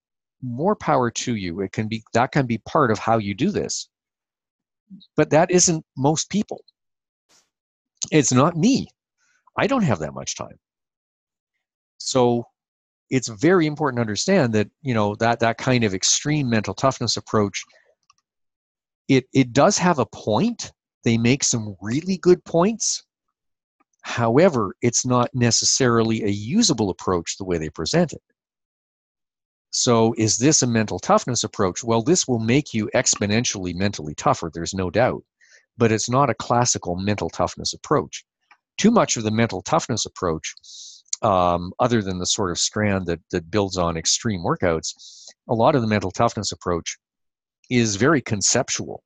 More power to you. That can be part of how you do this. But that isn't most people. It's not me. I don't have that much time. So it's very important to understand that, that kind of extreme mental toughness approach, it does have a point. They make some really good points. However, it's not necessarily a usable approach the way they present it. So is this a mental toughness approach? Well, this will make you exponentially mentally tougher, there's no doubt. But it's not a classical mental toughness approach. Too much of the mental toughness approach, other than the sort of strand that builds on extreme workouts, a lot of the mental toughness approach is very conceptual.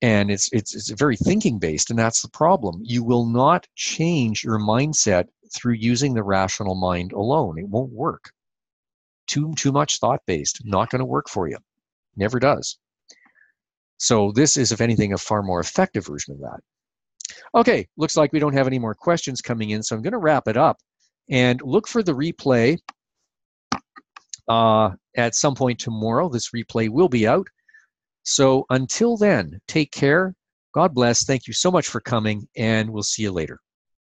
And it's very thinking based, and that's the problem. You will not change your mindset through using the rational mind alone. It won't work. Too much thought based, not going to work for you. Never does. So this is, if anything, a far more effective version of that. Okay, looks like we don't have any more questions coming in, so I'm going to wrap it up and look for the replay at some point tomorrow. This replay will be out. So until then, take care. God bless. Thank you so much for coming, and we'll see you later.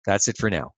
That's it for now.